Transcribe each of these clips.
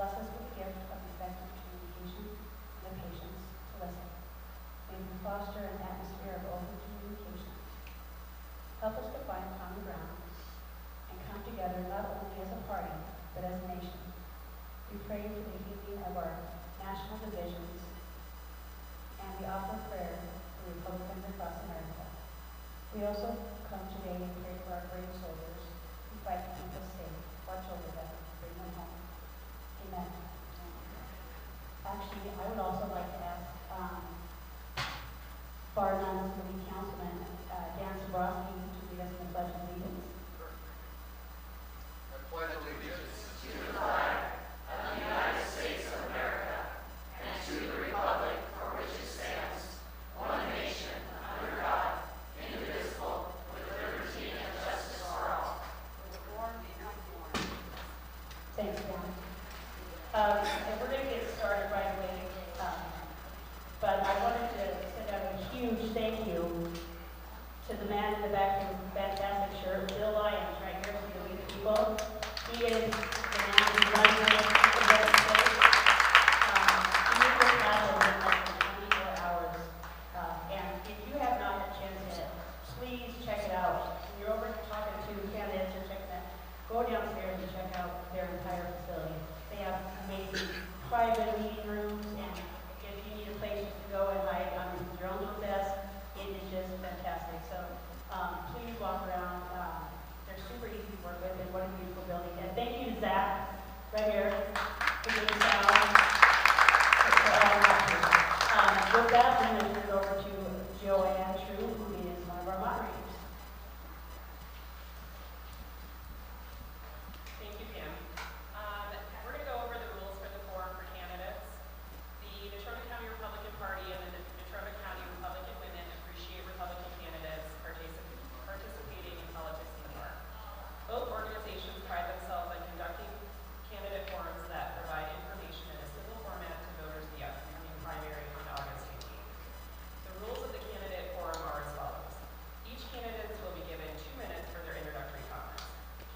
Bless us with the gift of effective communication and the patience to listen. May we foster an atmosphere of open communication. Help us to find common ground and come together not only as a party, but as a nation. We pray for the healing of our national divisions, and we offer prayer for Republicans across America. We also come today and pray for our brave soldiers who fight to keep us safe, watch over them, bring them home. Amen. Actually, I would also like to ask Bar None City Councilman Dan Sobrowski to lead us in the Pledge of Allegiance. I pledge allegiance to the flag of the United States of America and to the republic for which it stands, one nation, under God, indivisible, with liberty and justice for all. Thanks, Dan. And we're going to get started right away, but I wanted to send out a huge thank you to the man in the back with a fantastic shirt, Bill Lyons, right here from the Week People. He is the man who runs this event space. He will happen in less than 24 hours. And if you have not had a chance yet, please check it out. When you're over talking to candidates or checking that, go downstairs and check out their entire facility. They have amazing private meeting rooms, and if you need a place just to go and hide on your own little desk, it is just fantastic. So please walk around. They're super easy to work with, and what a beautiful building. And thank you to Zach, right here, for doing sound. With that, I'm going to turn it over to Joanne True, who is one of our moderators. Thank you, Kim. We're going to go over the rules for the forum for candidates. The Natrona County Republican Party and the Natrona County Republican Women appreciate Republican candidates participating in politics in the park. Both organizations pride themselves on conducting candidate forums that provide information in a simple format to voters in the upcoming primary on August 18th. The rules of the candidate forum are as follows. Each candidate will be given 2 minutes for their introductory comments.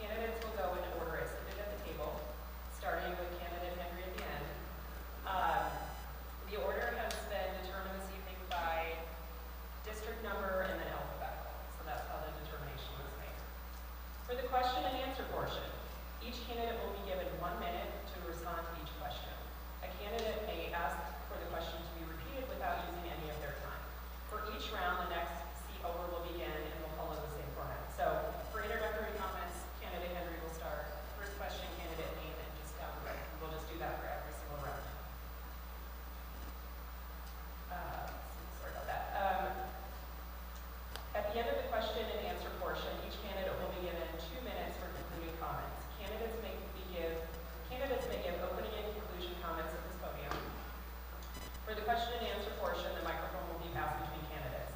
Candidates will go in order as stated at the table, starting with candidate Henry at the end. The order has been determined this evening by district number and then alphabetical, so that's how the determination was made. For the question and answer portion, each candidate will be given 1 minute to respond to each question. A candidate may ask for the question to be repeated without using any of their time. For each round, the next seat over will begin and will follow the same format. So for introductory comments, candidate Henry will start. First question, candidate name, and just down the road. We'll just do that for every single round. Sorry about that. At the end of the question and answer portion, each candidate will be given 2 minutes for concluding comments. Candidates may give opening and conclusion comments at this podium. For the question and answer portion, the microphone will be passed between candidates.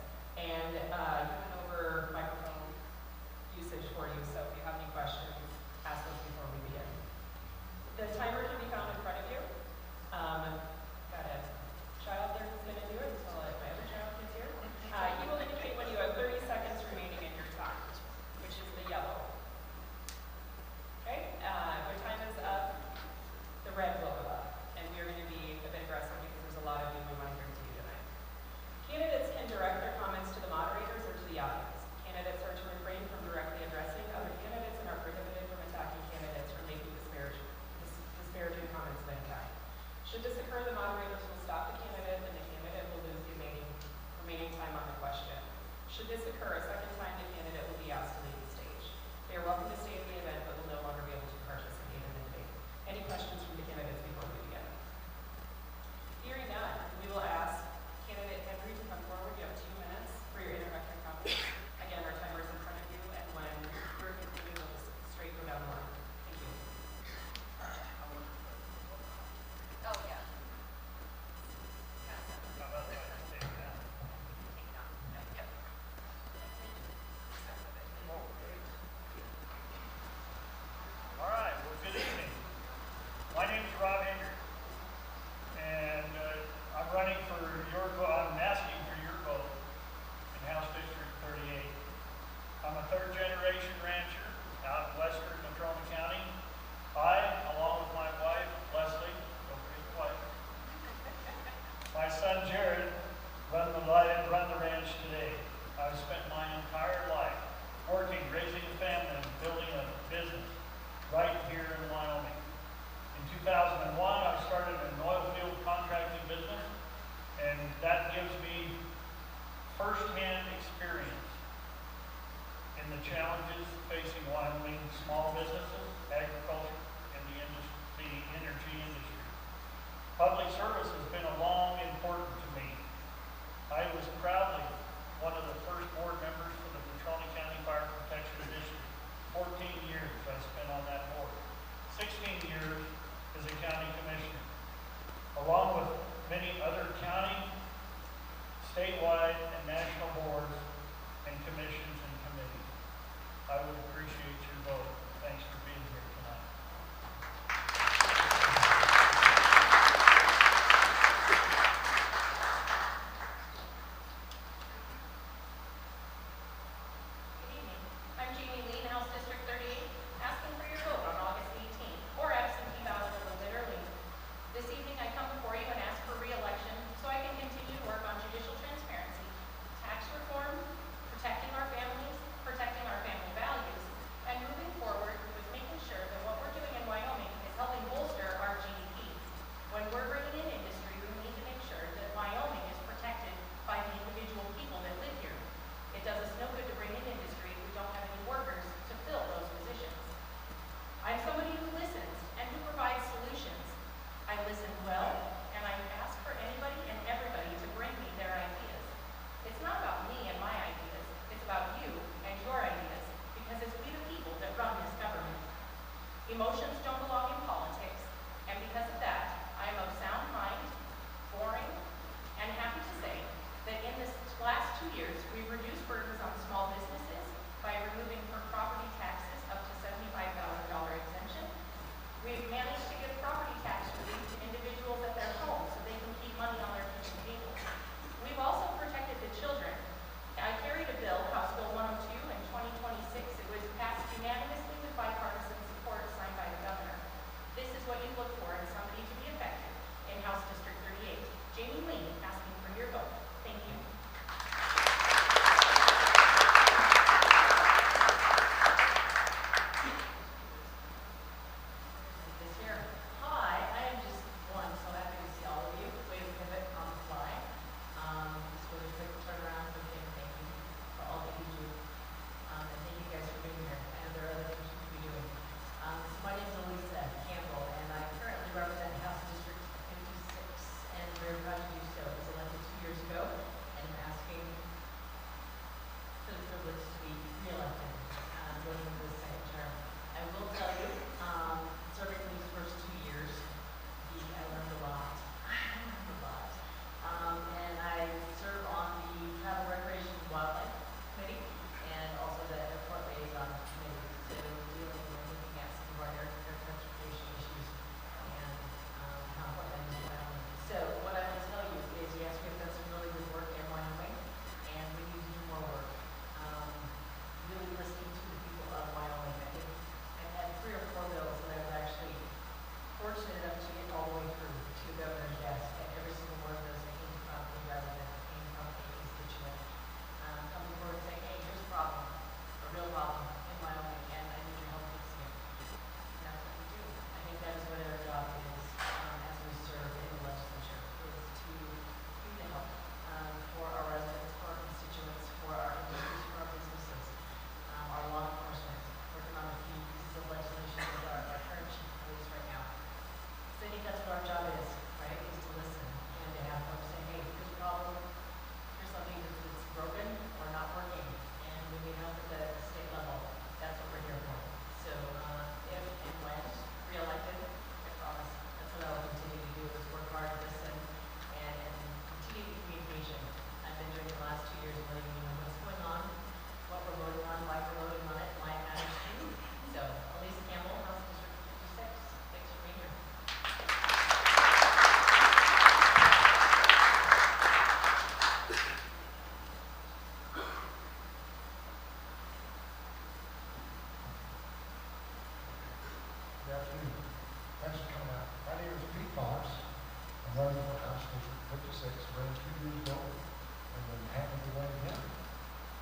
running for House District 56, ran 2 years ago, and then happened to run again.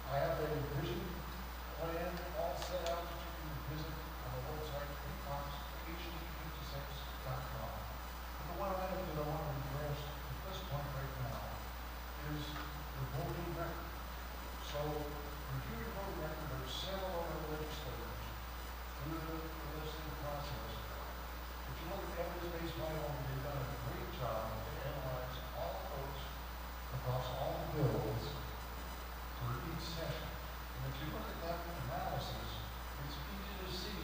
I have a vision plan all set out that you can visit on the website, hd56.com. But the one item that I want to address at this point right now is the voting record. So, reviewing voting record, there are several other legislators through the legislative process. If you look at evidence-based Wyoming, they've done a great job to analyze all the votes across all the bills for each session. And if you look at that analysis, it's easy to see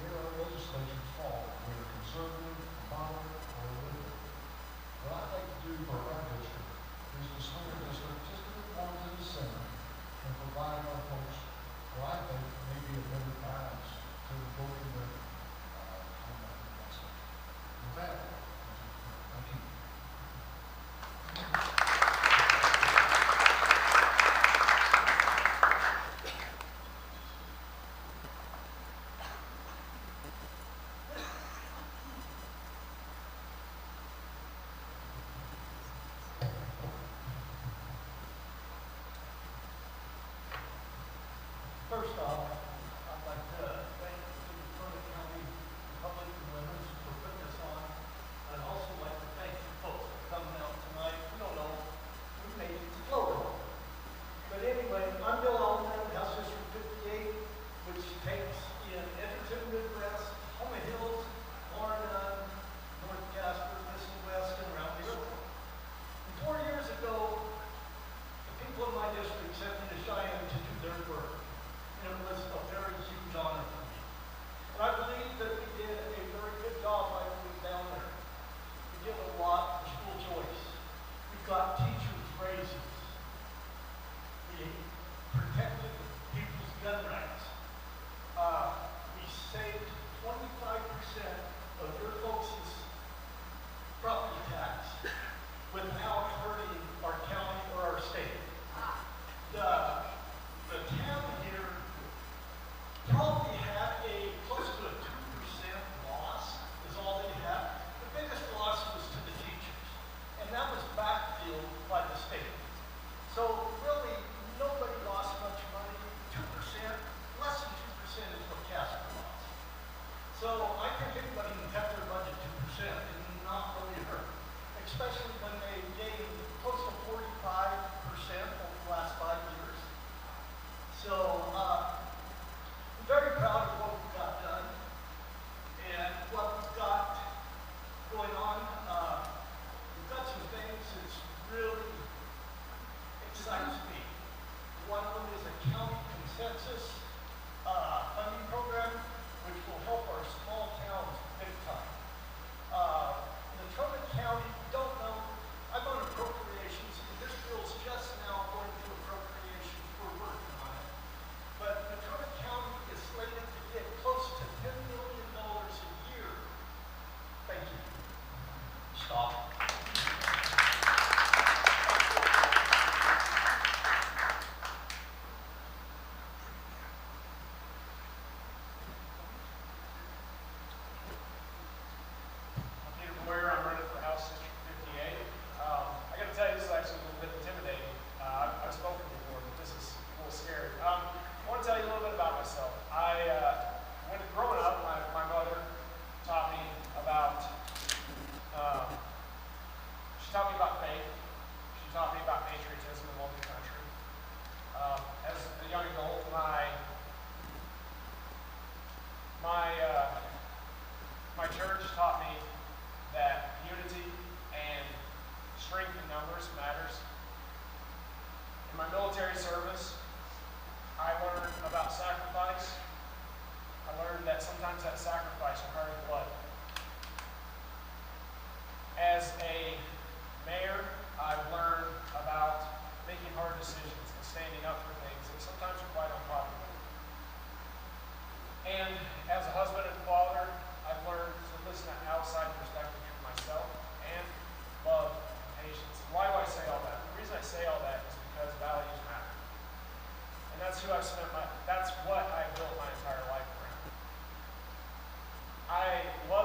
where our legislatures fall, whether conservative, moderate, or liberal. What I'd like to do for our district is to swing our district just a bit more to the center and provide our folks what I think may be a better balance to the voting record. With that, thank you. First off, I'd like to thank the Natrona County Public and Women's for putting this on. I'd also like to thank you folks for coming out tonight. We don't know, we made it to Florida. But anyway, I'm Bill Allen, House District 58, which takes in Edgerton, Midwest, Homer Hills, Florida, North Casper, Missile West, and around the river. And 4 years ago, the people in my district sent me to Cheyenne to do their work. And it was a very huge honor for me. And I believe that we did a very good job by moving down there. We did a lot for school choice. We got teachers' raises. We protected people's gun rights. We saved 25% of your folks' property tax without hurting our county or our state. The town here probably had a close to a 2% loss, is all they had. The biggest loss was to the teachers, and that was backfilled by the state. So really, nobody lost much money. 2%, less than 2% is what Casper lost. So I think anybody can cut their budget 2% and not really hurt, especially when they gained close to 45% over the last 5 years. So, I'm very proud of what we've got done and what we've got going on. We've got some things that really excites me. One of them is a county consensus funding program, which will help our small towns big time. Natrona County, don't know, I'm on appropriations, and this bill's just now going to appropriations. We're working on it. But Natrona County is slated to get close to $10 million a year. Thank you. Stop. I'm running for House District 58. I got to tell you, this is actually a little bit intimidating. I've spoken before, but this is a little scary. I want to tell you a little bit about myself. When growing up, my mother taught me about, she taught me about faith. She taught me about patriotism and loving the country. As a young adult, my church taught me that unity and strength in numbers matters. In my military service, I learned about sacrifice. I learned that sometimes that sacrifice required blood. As a mayor, I've learned about making hard decisions and standing up for things that sometimes are quite unpopular. And as a husband and father, I've learned to listen to outside perspectives from myself and love and patience. Why do I say all that? The reason I say all that is because values matter. And that's what I've built my entire life around. I love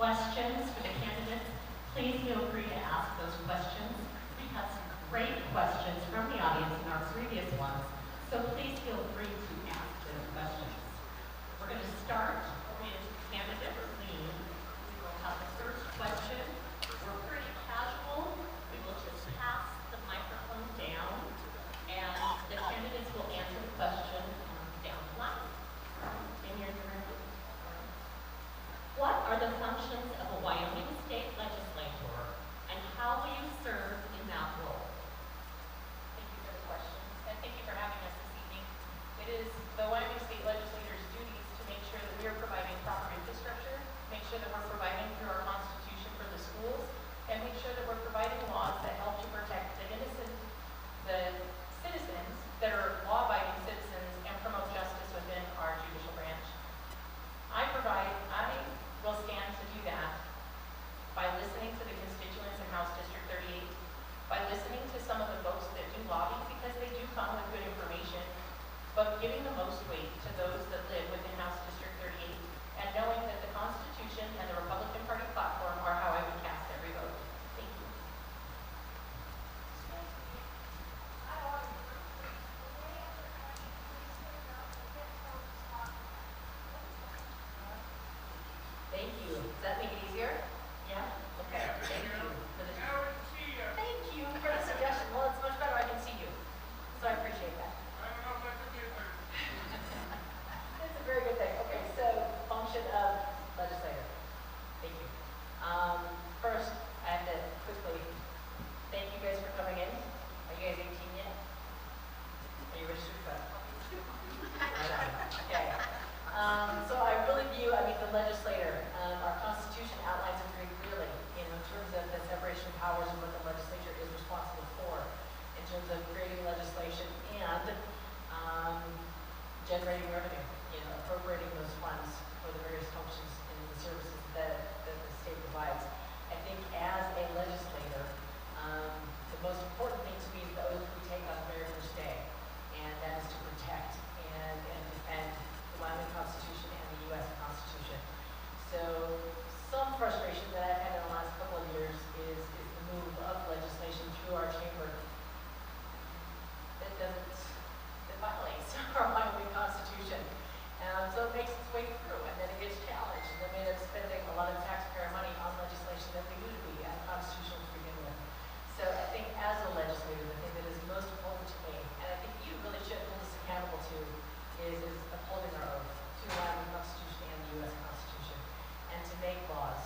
questions for the candidates, please feel free to ask those questions. We had some great questions from the audience in our previous ones, so please feel free to ask those questions. We're going to start with candidate Lee. We will have the first question. We're pretty casual. We will just pass the microphone down, and the candidates will answer the question down the line. In your room. What are the functions of a Wyoming state legislator, and how will you serve in that role? Thank you for the question, and thank you for having us this evening. It is the Wyoming State Legislature's duties to make sure that we are providing proper infrastructure, make sure that we're providing through our Constitution for the schools, and make sure that we're providing laws that help to protect the innocent, the citizens that are law-abiding citizens, and promote justice within our judicial branch. I will stand to do that by listening to the constituents in House District 38, by listening to some of the folks that do lobby, because they do come with good information, but giving the most weight to those that live within House District 38, and knowing that the Constitution and the Republican Party platform are how I would cast every vote. Thank you. Thank you. Does that make it easier? Yeah? Okay. Thank you. Thank you for the suggestion. Well, it's much better I can see you. So I appreciate that. It's a very good thing. Okay, so function of legislator. Thank you. First, I have to quickly thank you guys for coming in. Are you guys 18 yet? Are you ready to vote? Okay. So I really view, the legislator, our Constitution outlines it very clearly, in terms of the separation of powers and what the legislature is responsible for, in terms of creating legislation and generating revenue, appropriating those funds for the various functions and the services that the state provides. I think as a legislator, the most important thing to me is the oath we take on the very first day, and that is to protect and defend the Wyoming Constitution and the U.S. Constitution. So some frustration that I've had in the last couple of years is the move of legislation through our chamber that violates our Wyoming Constitution. So it makes its way through, and then it gets challenged, and then we end up spending a lot of taxpayer money on legislation that we knew to be unconstitutional to begin with. So I think as a legislator, the thing that is most important to me, and I think you really should hold us accountable to, is upholding our oath to the Wyoming Constitution and the U.S. Constitution, and to make laws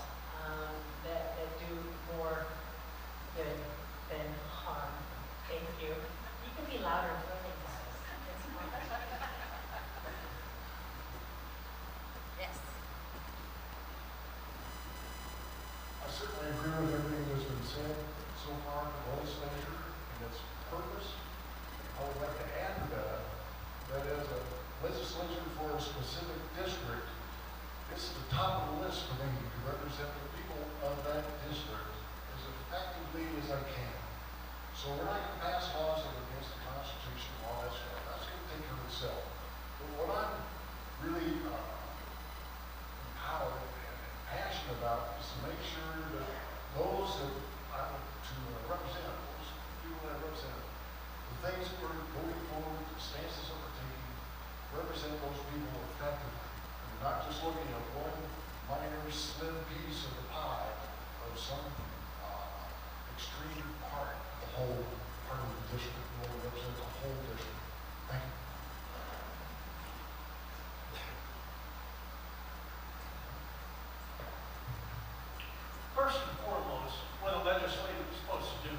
that do more good than harm. Thank you. You can be louder if you don't think this is. Yes. I certainly agree with everything that's been said so far in the legislature and its purpose. I would like to add to that as a legislature for a specific district, it's the top of the list for me to represent the people of that district as effectively as I can. So we're not going to pass laws that are against the Constitution and all that stuff. That's going to take care of itself. But what I'm really empowered and passionate about is to make sure that those that I want to represent, those people that I represent, the things that we're voting for, the stances that we're taking, represent those people effectively. And we're not just looking at one minor, slim piece of the pie of some extreme part of the whole part of the district. We want to represent the whole district. Thank you. First and foremost, what a legislator is supposed to do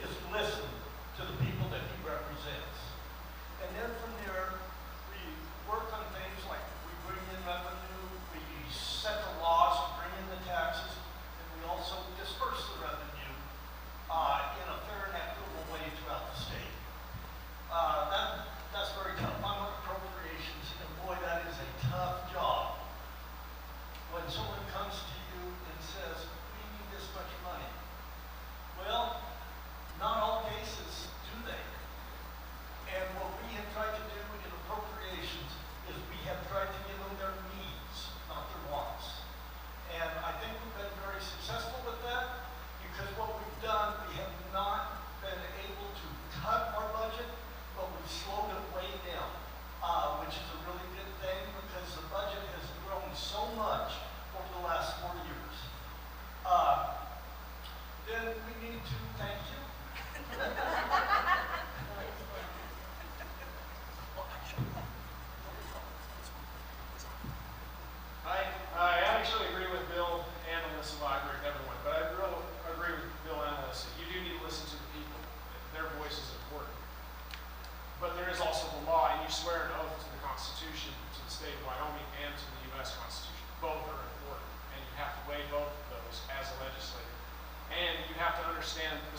is listen to the people that he represents. And then from there, we work on things like we bring in revenue, we set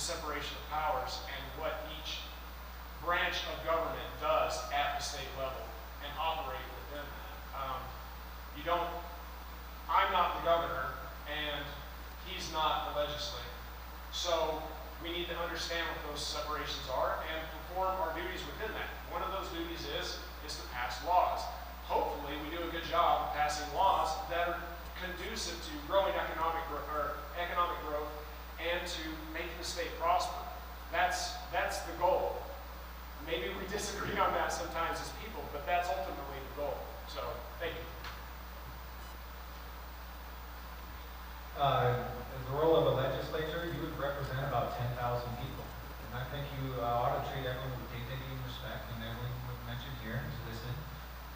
the separation of powers and what each branch of government does at the state level and operate within that. You don't, I'm not the governor and he's not the legislator. So we need to understand what those separations are and perform our duties within that. One of those duties is to pass laws. Hopefully we do a good job of passing laws that are conducive to growing economic growth and to making the state prosper. That's the goal. Maybe we disagree on that sometimes as people, but that's ultimately the goal. So, thank you. In the role of a legislature, you would represent about 10,000 people. And I think you ought to treat everyone with dignity and respect, and everyone would mention here to listen.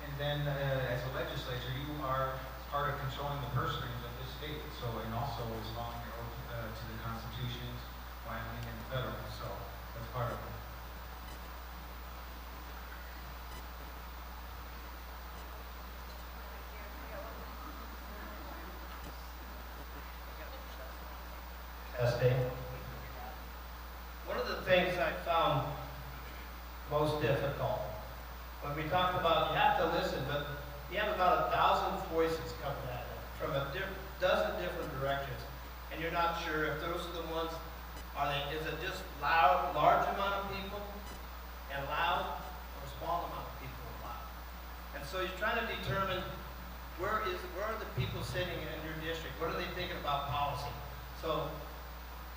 And then, as a legislature, you are part of controlling the purse strings of this state. So, and also is following your oath to the constitutions, Wyoming and federal. So, that's part of it. One of the things I found most difficult, when we talk about you have to listen, but you have about 1,000 voices coming at it from a dozen different directions, and you're not sure if those are the ones, is it just large amount of people and loud, or a small amount of people and loud? And so you're trying to determine where are the people sitting in your district? What are they thinking about policy? So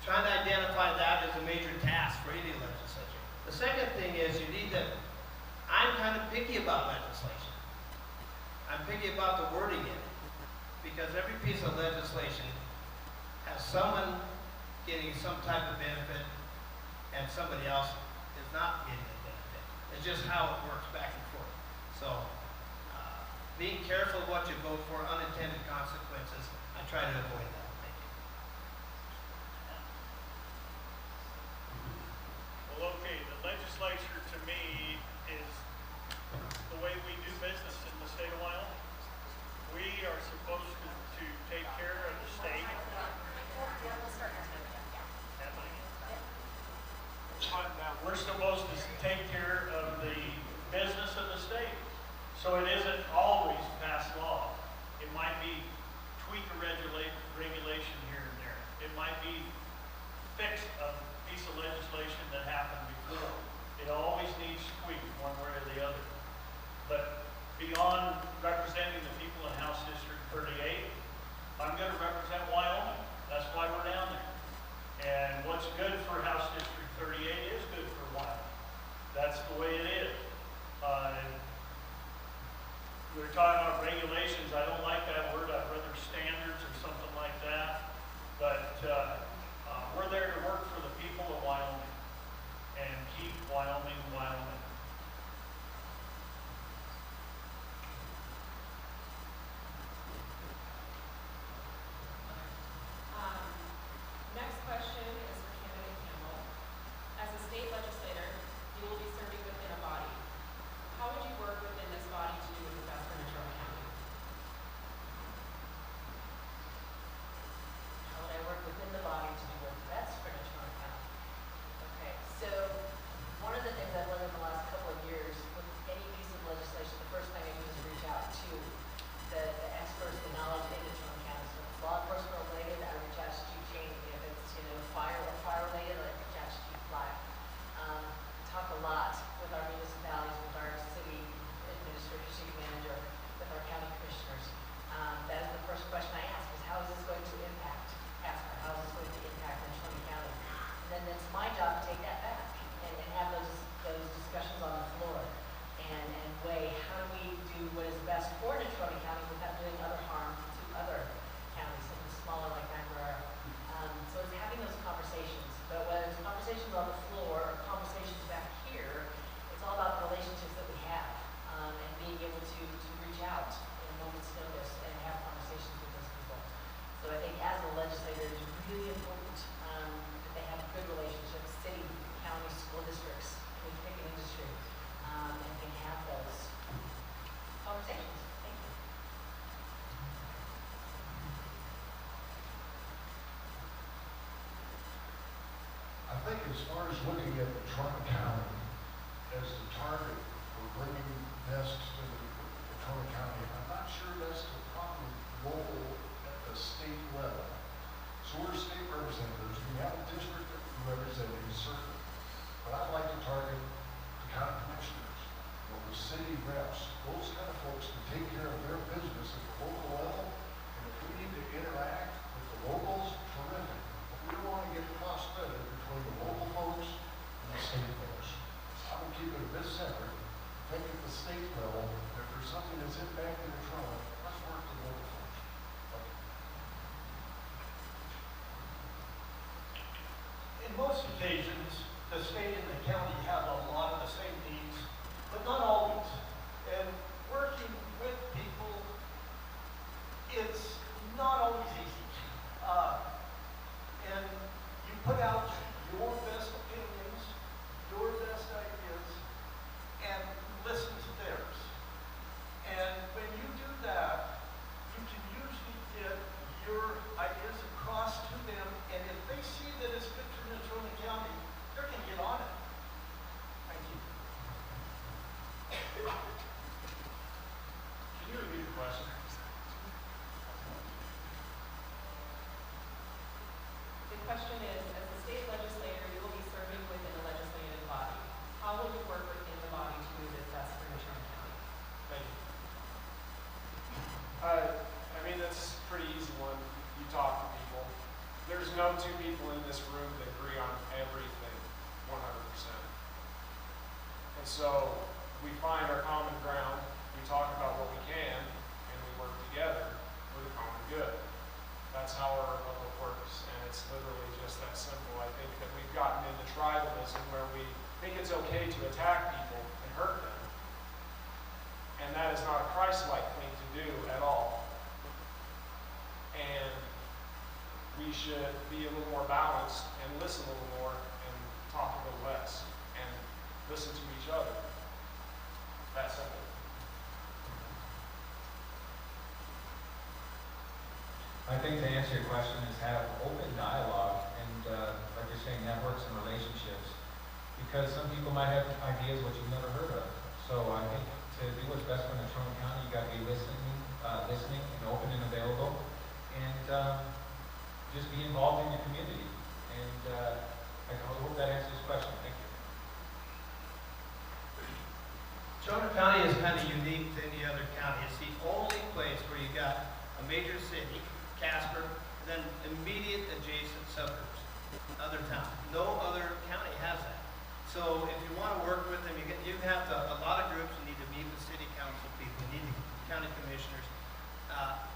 trying to identify that is a major task for any legislature. The second thing is you need to, I'm kind of picky about legislation. I'm picky about the wording in it, because every piece of legislation has someone getting some type of benefit and somebody else is not getting a benefit. It's just how it works back and forth. So being careful of what you vote for, unintended consequences, I try to avoid that. Well, okay, the legislature to me is the way we do business in the state of Wyoming. We are supposed to take care of the state. We're supposed to take care of the business of the state. So it isn't always pass law. It might be tweak a regulation as looking at Natrona County as the target for bringing nests to Natrona County, I'm not sure that's the proper role at the state level. So we're state representatives, we have a district that we represent in certain, but I'd like to target the county commissioners, the city reps, those kind of folks to take care of their business at the local level. And if we need to interact with the locals, terrific. But we don't want to get cross-threaded between the local folks and the state folks. I will keep it a bit separate. Think at the state level, if there's something that's impacting Natrona, let's work with the local folks. Okay. In most occasions, the state and the county have a lot of the same needs, but not always. And working with people, it's not always easy. And you put out your best opinions, your best ideas, and listen to theirs. And when you do that, you can usually get your ideas across to them, and if they see that it's good for Natrona County, they're going to get on it. Thank you. Can you repeat the question? The question is, as a state legislator, you will be serving within a legislative body. How will you work within the body to do this best for Natrona County? Thank you. I mean, that's a pretty easy one. You talk to people. There's no two people in this room that agree on everything 100%. And so we find our common ground, we talk about what we can, and we work together for the common good. That's how our republic works, and it's literally just that simple. I think that we've gotten into tribalism where we think it's okay to attack people and hurt them. And that is not a Christ-like thing to do at all. And we should be a little more balanced and listen a little more and talk a little less and listen to each other. That simple. I think to answer your question is have open dialogue and, like you're saying, networks and relationships. Because some people might have ideas which you've never heard of. So I think to do what's best for Natrona County, you got to be listening and open and available, and just be involved in your community. And I hope that answers the question. Thank you. Natrona County is kind of unique to any other county. It's the only place where you got a major city, Casper, and then immediate adjacent suburbs, other towns. No other county has that. So if you want to work with them, you have to, a lot of groups, you need to meet with city council people, you need to county commissioners,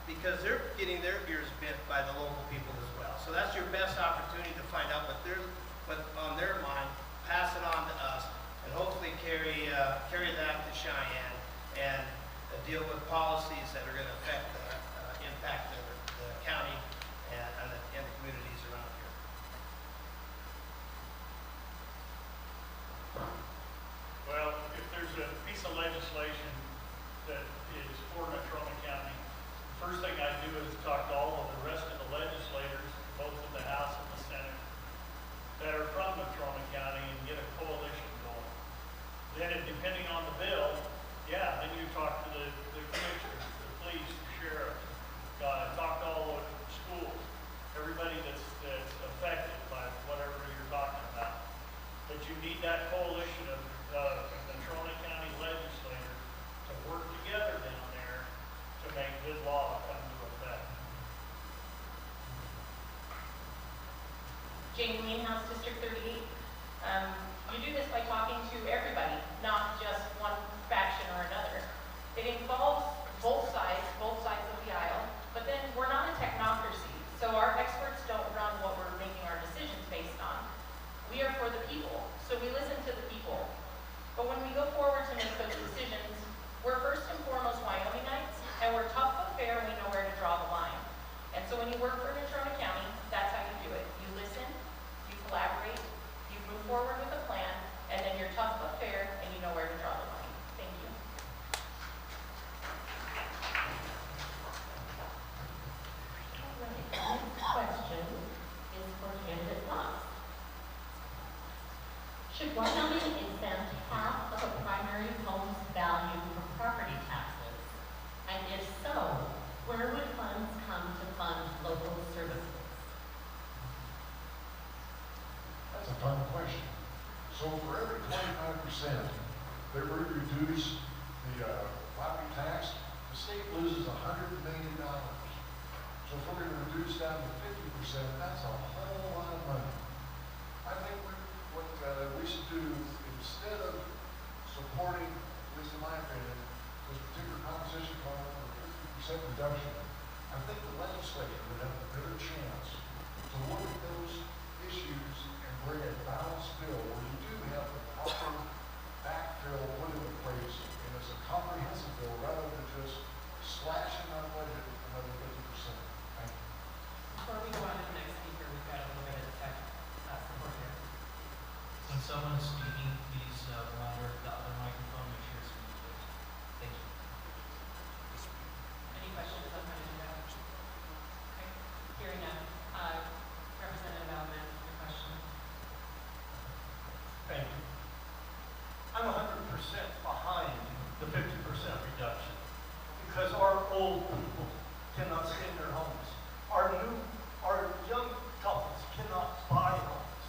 because they're getting their ears bit by the local people as well. So that's your best opportunity to find out what's on their mind, pass it on to us, and hopefully carry that to Cheyenne and deal with policies that are going to affect impact the county and the communities around here. Well, if there's a piece of legislation that is for Natrona County, the first thing I do is talk to all of the rest of the legislators, both in the House and the Senate, that are from Natrona County and get a coalition going. Then, depending on the bill, yeah, then you talk to the commissioners, the police, the sheriff, talk to all the schools, everybody that's affected by whatever you're talking about. But you need that coalition of Natrona County legislators to work together down there to make good law come to effect. Jane Greenhouse, District 38. You do this by talking to everybody, not just one faction or another. It involves both sides of the aisle, but then we're not a technocracy, so our experts don't run what we're making our decisions based on. We are for the people, so we listen to the people. But when we go forward to make those decisions, we're first and foremost Wyomingites, and we're tough but fair, and we know where to draw the line. And so when you work for Natrona County, that's how you do it. You listen, you collaborate, you move forward with a plan, and then you're tough but fair, and you know where to draw the line. Thank you. All right, next question is for candidate Knox. Should Wyoming exempt half of a primary home's value from property taxes? And if so, where would funds come to fund local services? That's a fun question. So for every 25% that we reduce the property tax, the state loses $100 million. So if we're going to reduce down to 50%, that's a whole lot of money. I think what we should do, instead of supporting, at least in my opinion, this particular proposition calling for a 50% reduction, I think the legislature would have a better chance to look at those issues and bring a balanced bill where you do have the proper backfill put into place, and it's a comprehensive bill rather than just slashing our budget another 50%. Thank you. Before we go on to the next speaker, we've got a little bit of tech support here. When someone is speaking, please monitor the other microphone, make sure it's muted. Thank you. Any questions on how to do that? Okay, hearing none. Representative Alman, your question. Thank you. I'm 100% behind the 50% reduction because our old people cannot stay in their homes. Our young couples cannot buy homes.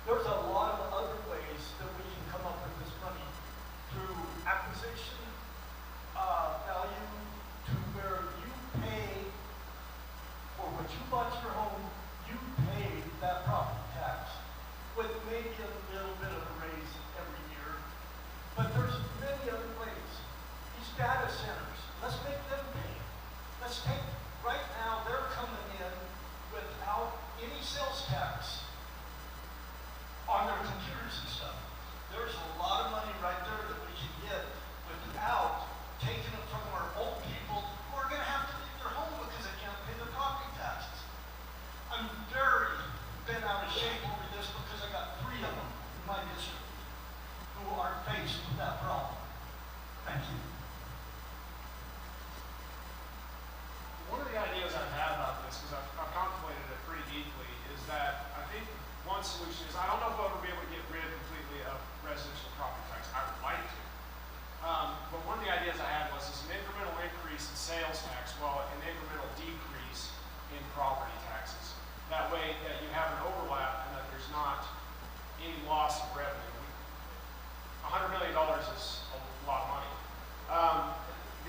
There's a lot of other ways that we can come up with this money through acquisition value to where you pay for what you bought your home, you pay that property tax with maybe a little bit of a raise every year. But there's many other ways. These data centers, let's make them pay. Let's take, right now, they're coming in without any sales tax on their computers and stuff. There's a lot of money right there that we can get without taking it from our old people who are going to have to leave their home because they can't pay their property taxes. I'm very bent out of shape over this because I got 3 of them in my district who are faced with that problem. Thank you. One of the ideas I've had about this, because I've contemplated it pretty deeply, is that I think one solution is, I don't know if I'll ever be able to get rid completely of residential property tax. I would like to. But one of the ideas I had was an incremental increase in sales tax, well, an incremental decrease in property taxes. That way that you have an overlap and that there's not any loss of revenue. $100 million is a lot of money.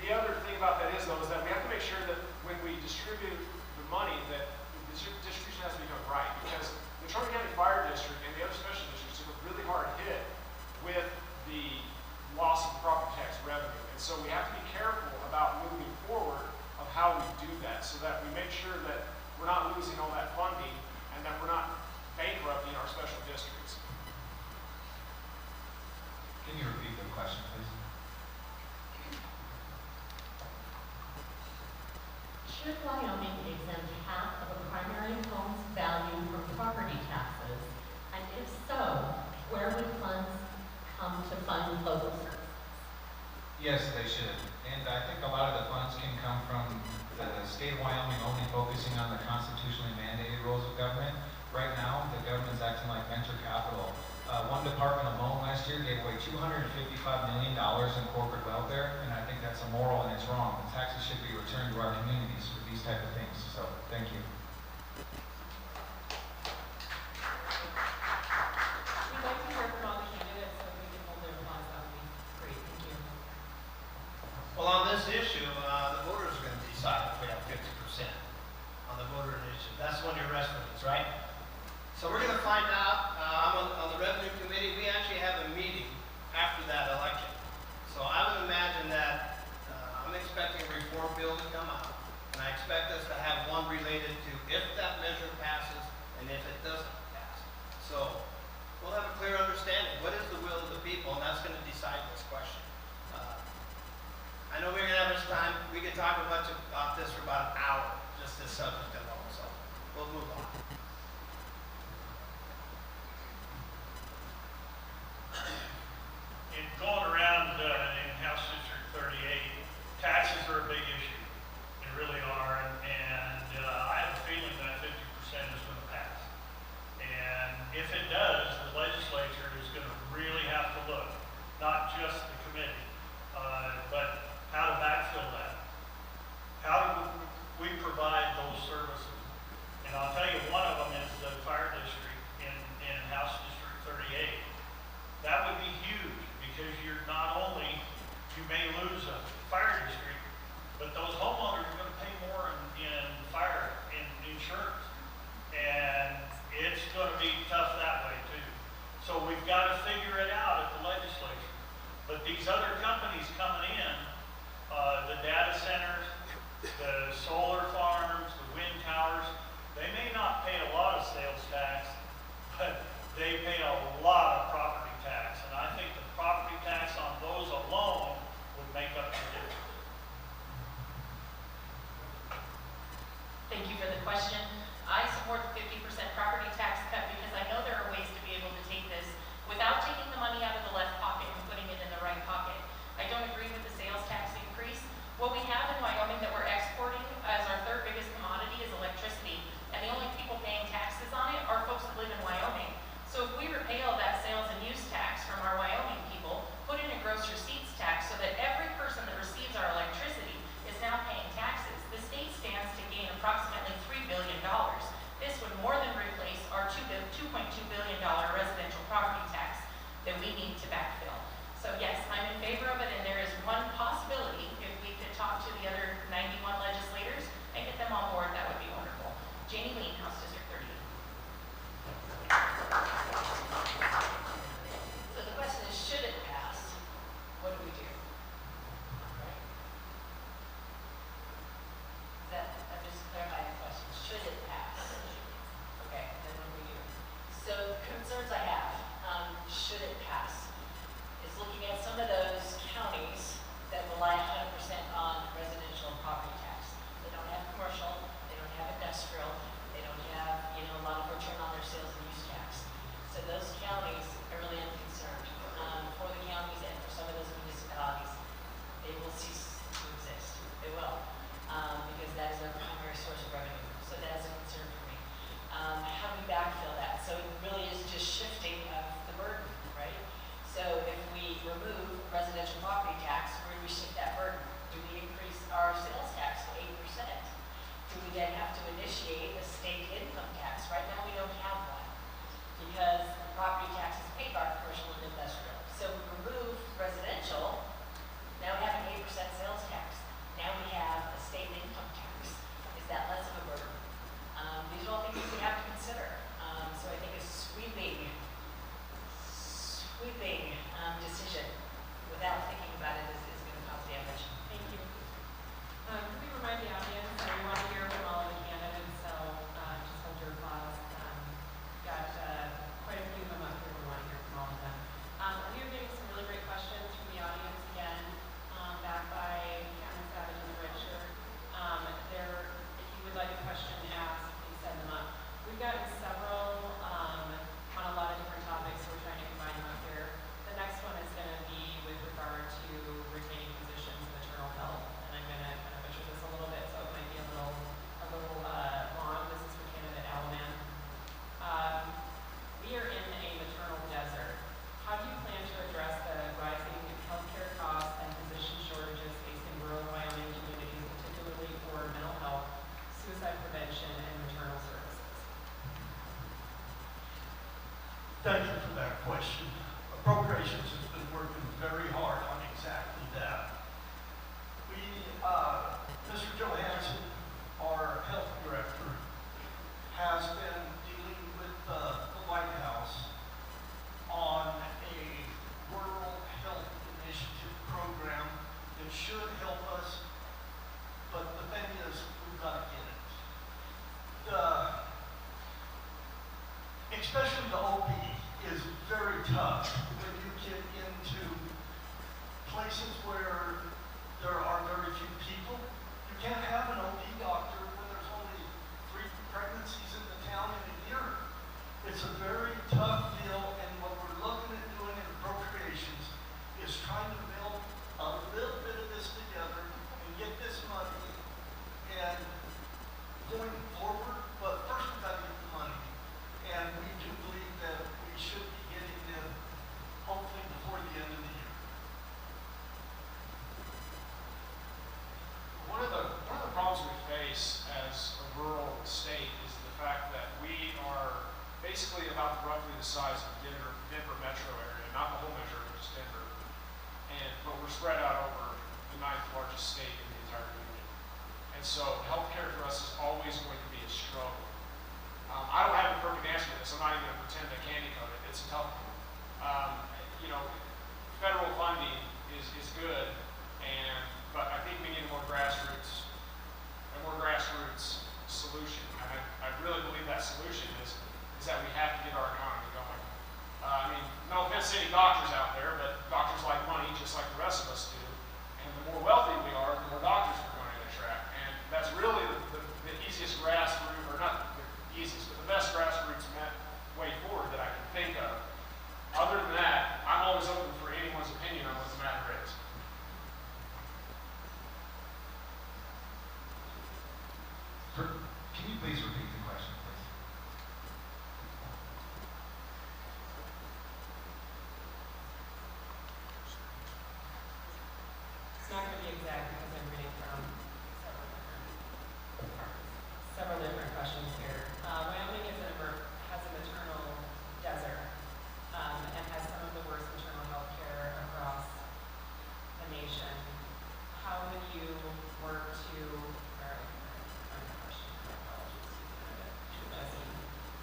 The other thing about that is, though, is that we have to make sure that when we distribute the money, that the distribution has to be done right. Because the Natrona County Fire District and the other special districts took a really hard hit with the loss of property tax revenue. And so we have to be careful about moving forward of how we do that, so that we make sure that we're not losing all that funding and that we're not bankrupting our special districts. Can you repeat the question, please? Should Wyoming exempt half of a primary home's value from property taxes? And if so, where would funds come to fund local services? Yes, they should. And I think a lot of the funds can come from the state of Wyoming only focusing on the constitutionally mandated roles of government. Right now, the government's acting like venture capital. One department alone last year gave away $255 million in corporate welfare, and I think that's immoral and it's wrong. The taxes should be returned to our communities for these type of things. So, thank you. We'd like to hear from all the candidates, so if we can hold their applause, that would be great. Thank you. Well, on this issue, the voters are going to decide if we have 50% on the voter initiative. That's one of your estimates, right? So we're going to find out. I'm on the revenue committee. We actually have a meeting after that election. So I would imagine that I'm expecting a reform bill to come out, and I expect us to have one related to if that measure the question. I support the 50% property tax cut because I know there are ways to be able to take this without taking the money out of the left pocket and putting it in the right pocket. I don't agree with the sales tax increase. What we have in Wyoming that we're exporting as our third biggest commodity is electricity, and the only people paying taxes on it are folks that live in Wyoming. So if we repeal that sales and use tax from our Wyoming people, put in a gross receipts tax so that every person that receives our electricity is now paying taxes, the state stands to gain approximately $3 billion. This would more than replace our $2.2 billion residential property tax that we need to backfill. So yes, I'm in favor of it, and there is one possibility, if we could talk to the other 91 legislators and get them on board, that would be wonderful. Janie Lean, House District 38. So the question is, should it pass? What do we do? Right? I'm just clarifying the question. Should it pass? Okay, then what do we do? So concerns I have, should it pass, is looking at some of those counties that rely 100% on residential property tax. They don't have commercial, they don't have industrial, they don't have, a lot of return on their sales and use tax. So those counties, I really am concerned for the counties and for some of those municipalities. They will cease to exist. They will, because that is their primary source of revenue. So that is a concern for me. How do we backfill that? So it really is just shifting of the burden, right? So if we remove residential property tax, where do we shift that burden? Do we increase our sales tax to 8%? Do we then have to initiate a state income tax? Right now we don't have one because property tax is paid by commercial and industrial. So we remove residential, now we have an 8% sales tax. Now we have a state income tax. Is that less of a burden? These are all things we have to consider. So I think a sweeping decision without thinking about it is going to cause damage. Thank you. Could we remind the audience that we want to hear from all of the candidates, so just hold your applause. Got quite a few of them up here. We want to hear from all of them. We are getting some really great questions from the audience again, back by Cameron Savage in the red shirt. If you would like a question asked, please send them up. We've gotten several on a lot of different topics, so we're trying to combine them up here. The next one is going to be with regard to retaining positions in maternal health, and I'm going to kind of butcher this a little bit, so it might be a little long. This is for candidate Alaman. We are in a maternal desert. How do you plan to address the rising healthcare costs and physician shortages facing rural Wyoming communities, particularly for mental health, suicide prevention, and maternal services? Thank you for that question. Appropriations has been working very hard on exactly that. Mr. Johansson, our health director, has been dealing with the White House on a rural health initiative program that should help us, but the thing is, we've got to get it. Especially the OP is very tough when you get into places where there are very few people. You can't have an OP doctor when there's only 3 pregnancies in the town in a year. It's a very tough deal, and what we're looking at doing in appropriations is trying to build a little bit of this together and get this money and going forward, but first we've got to get the money. And we do believe that we should be getting them hopefully before the end of the year. One of the problems we face as a rural state is the fact that we are basically about roughly the size of Denver metro area, not the whole metro, but just Denver. But we're spread out over the 9th largest state in the entire union. And so healthcare for us is always going to be a struggle. I don't have a perfect answer to this. I'm not even going to pretend I candy coat it. It's a tough one. Federal funding is good, but I think we need a more grassroots solution. And I really believe that solution is that we have to get our economy going. No offense to any doctors out there, but doctors like money just like the rest of us do. And the more wealthy we are, the more doctors we're going to attract. And that's really the easiest grassroots Can you please repeat the question, please? It's not going to be exact because I'm reading from several different questions here. Wyoming has a maternal desert and has some of the worst maternal health care across the nation. How would you work to,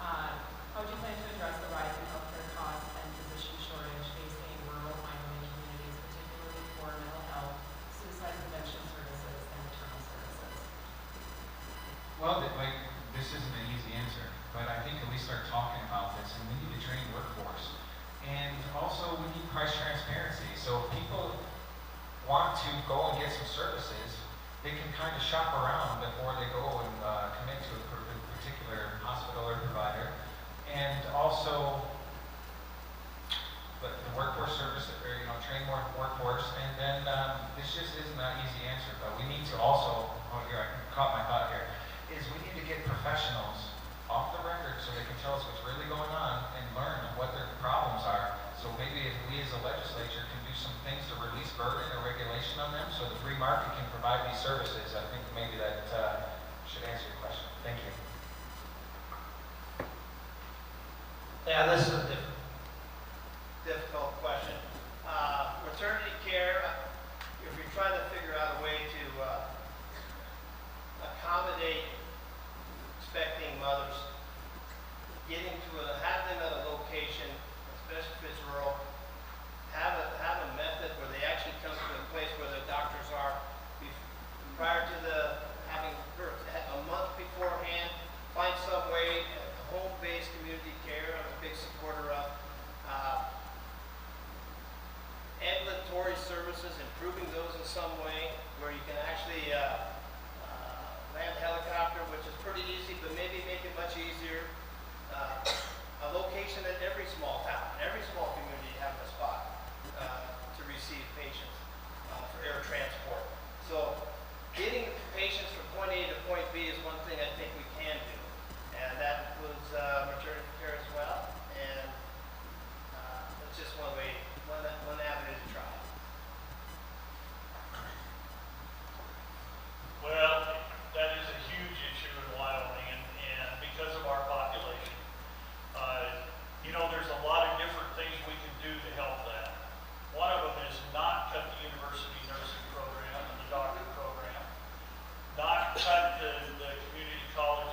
how would you plan to address the rise in healthcare costs and physician shortage facing rural Wyoming communities, particularly for mental health, suicide prevention services, and maternal services? Well, this isn't an easy answer, but I think we start talking about this, and we need a trained workforce. And also, we need price transparency. So if people want to go and get some services, they can kind of shop around before they go and commit to a particular hospital or provider. And also, but the workforce service, or train more workforce. And then this just isn't an easy answer, but we need to also, here, I caught my thought here, is we need to get professionals off the record so they can tell us what's really going on and learn what their problems are. So maybe if we as a legislature can do some things to release burden or regulation on them so the free market can provide these services, I think maybe that should answer your question. Thank you. Yeah, this is a difficult question. Maternity care, if you're trying to figure out a way to accommodate expecting mothers, have them at a location, especially if it's rural, have a method where they actually come to a place where the doctors are prior to having birth, a month beforehand. Find some way, home-based community care, I'm a big supporter of. Ambulatory services, improving those in some way, where you can actually land a helicopter, which is pretty easy, but maybe make it much easier. A location in every small town, every small community having a spot to receive patients for air transport. So getting patients from point A to point B is one thing I think we can do. And that was maternity care as well. And it's just one avenue to try. Well, that is a huge issue in Wyoming, and because of our population, there's a lot of different things we can do to help that. One of them is not cut the university nursing program and the doctor program, not cut the community college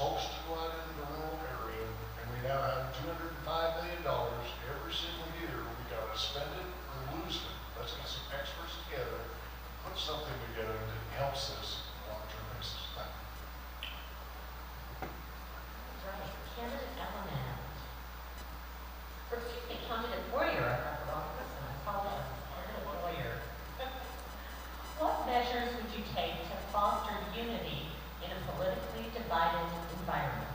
supposed to go out into the rural area, and we now have $205 million every single year. We gotta spend it or lose it. Let's get some experts together, put something together that helps this on a long-term basis. Thank you. Right, candidate element. Or excuse me, candidate warrior, I got the wrong person, I apologize, candidate warrior. What measures would you take to foster unity in a politically divided environment?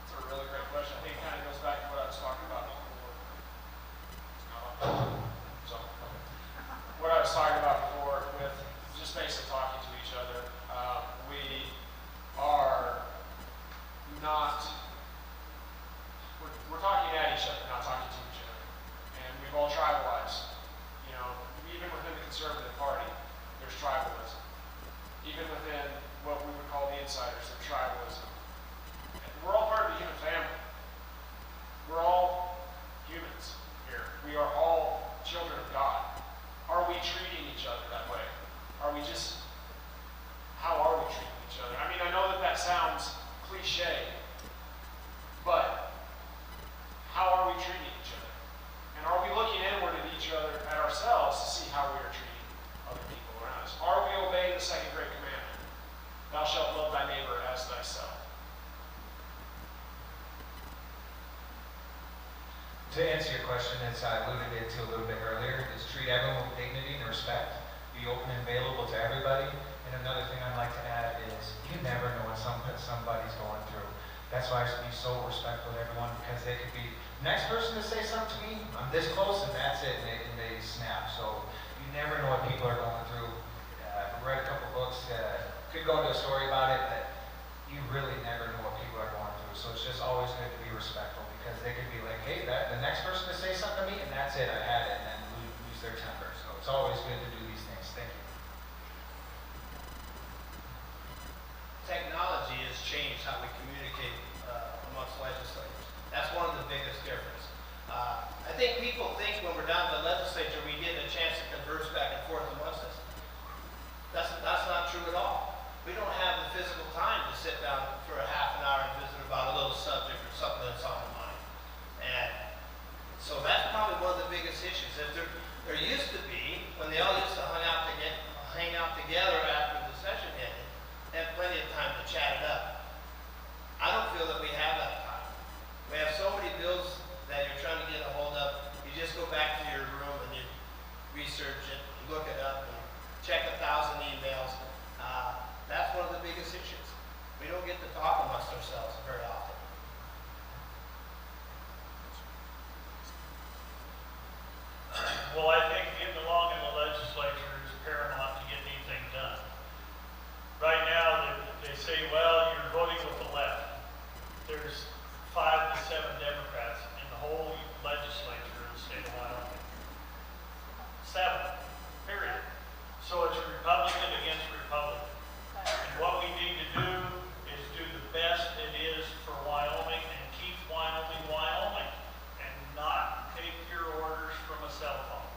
It's a really great question. I think it kind of goes back to what I was talking about before. It's not on. So, what I was talking about before with just basically talking to each other. We are not, we're talking at each other, not talking to each other. And we've all tribalized. You know, even within the conservative party, there's tribalism. Even within what we would call the insiders, there's tribalism. We're all part of the human family. We're all humans here. We are all children of God. Are we treating each other that way? How are we treating each other? I mean, I know that that sounds cliche, but how are we treating each other? And are we looking inward at each other, at ourselves, to see how we are treating other people around us? Are we obeying the second great commandment? Thou shalt love thy neighbor as thyself. To answer your question, as I alluded to a little bit earlier, is treat everyone with dignity and respect. Be open and available to everybody. And another thing I'd like to add is you never know what somebody's going through. That's why I should be so respectful to everyone, because they could be the next person to say something to me, I'm this close and that's it, and they snap. So you never know what people are going through. I've read a couple books, could go into a story about it, but you really never know what people are going through. So it's just always good to be respectful, because they could be like, hey, the next person to say something to me, and that's it, I had it, and then lose their temper. So it's always good to do these things. Thank you. Technology has changed how we communicate amongst legislators. That's one of the biggest differences. I think people think when we're down to the legislature, we get a chance to converse back and forth amongst us. That's not true at all. We don't have the physical time to sit down for a half an hour and visit about a little subject or something that's on the mind. And so that's probably one of the biggest issues. If there used to be, when they all used to hang out together after the session ended, they had plenty of time to chat it up. I don't feel that we have that time. We have so many bills that you're trying to get a hold of. You just go back to your room and you research it, you look it up, and check 1,000 emails. That's one of the biggest issues. We don't get to talk amongst ourselves very often. Well, I think getting along in the legislature is paramount to get anything done. Right now, they say, well, you're voting with the left. There's 5 to 7 Democrats in the whole legislature in the state of Wyoming. 7, period. So it's Republican against Republican. And what we need to do is do the best it is for Wyoming and keep Wyoming, Wyoming, and not take your orders from a cell phone.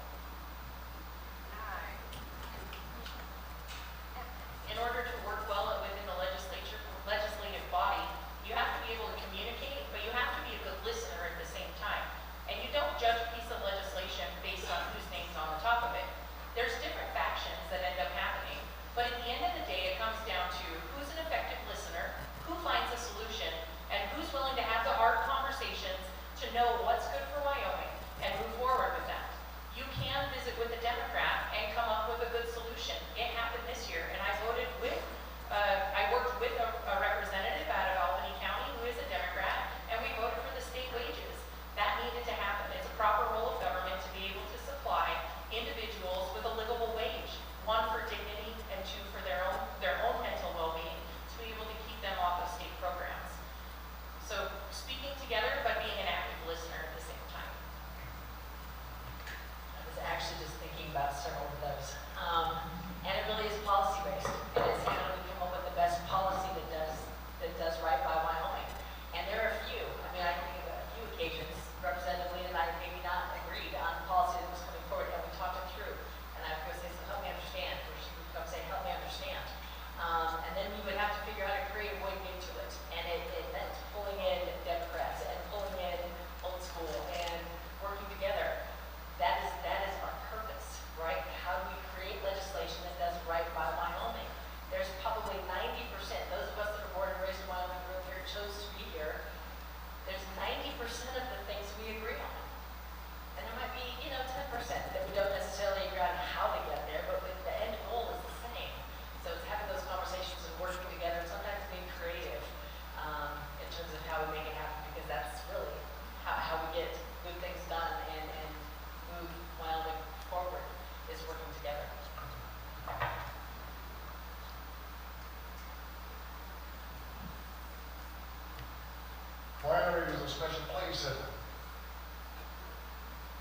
special place in it.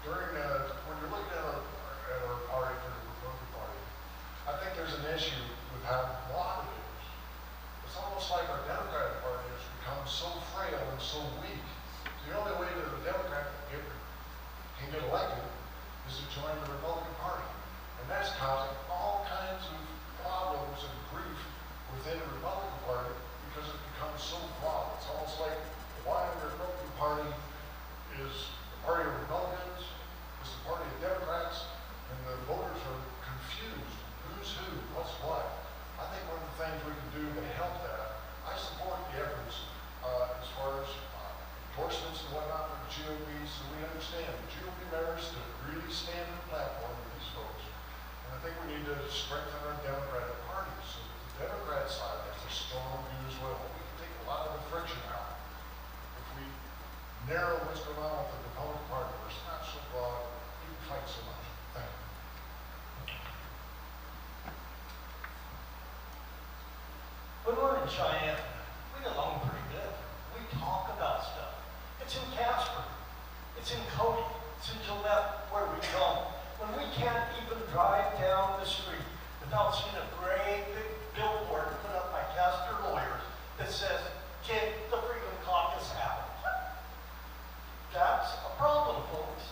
When you're looking at our party, for the Republican Party, I think there's an issue with how broad it is. It's almost like our Democratic Party has become so frail and so weak. The only way that a Democrat can get elected is to join the Republican Party. And that's causing all kinds of problems and grief within the Republican Party because it becomes so broad. It's almost like why the Republican Party is the party of Republicans, is the party of Democrats, and the voters are confused. Who's who? What's what? I think one of the things we can do to help that, I support the efforts as far as endorsements and whatnot for the GOP, so we understand the GOP members to really stand in the platform with these folks. And I think we need to strengthen our Democratic Party so that the Democrat side has a strong view as well. We can take a lot of the friction out. If we narrow what's going on with the Republican Party, where it's not so broad, we can fight so much. Thank you. Good morning, Cheyenne. We get along pretty good. We talk about stuff. It's in Casper. It's in Cody. It's in Gillette, where we go. When we can't even drive down the street without seeing a great big billboard put up by Casper lawyers that says, "Kick the Freedom Caucus out." That's a problem, folks.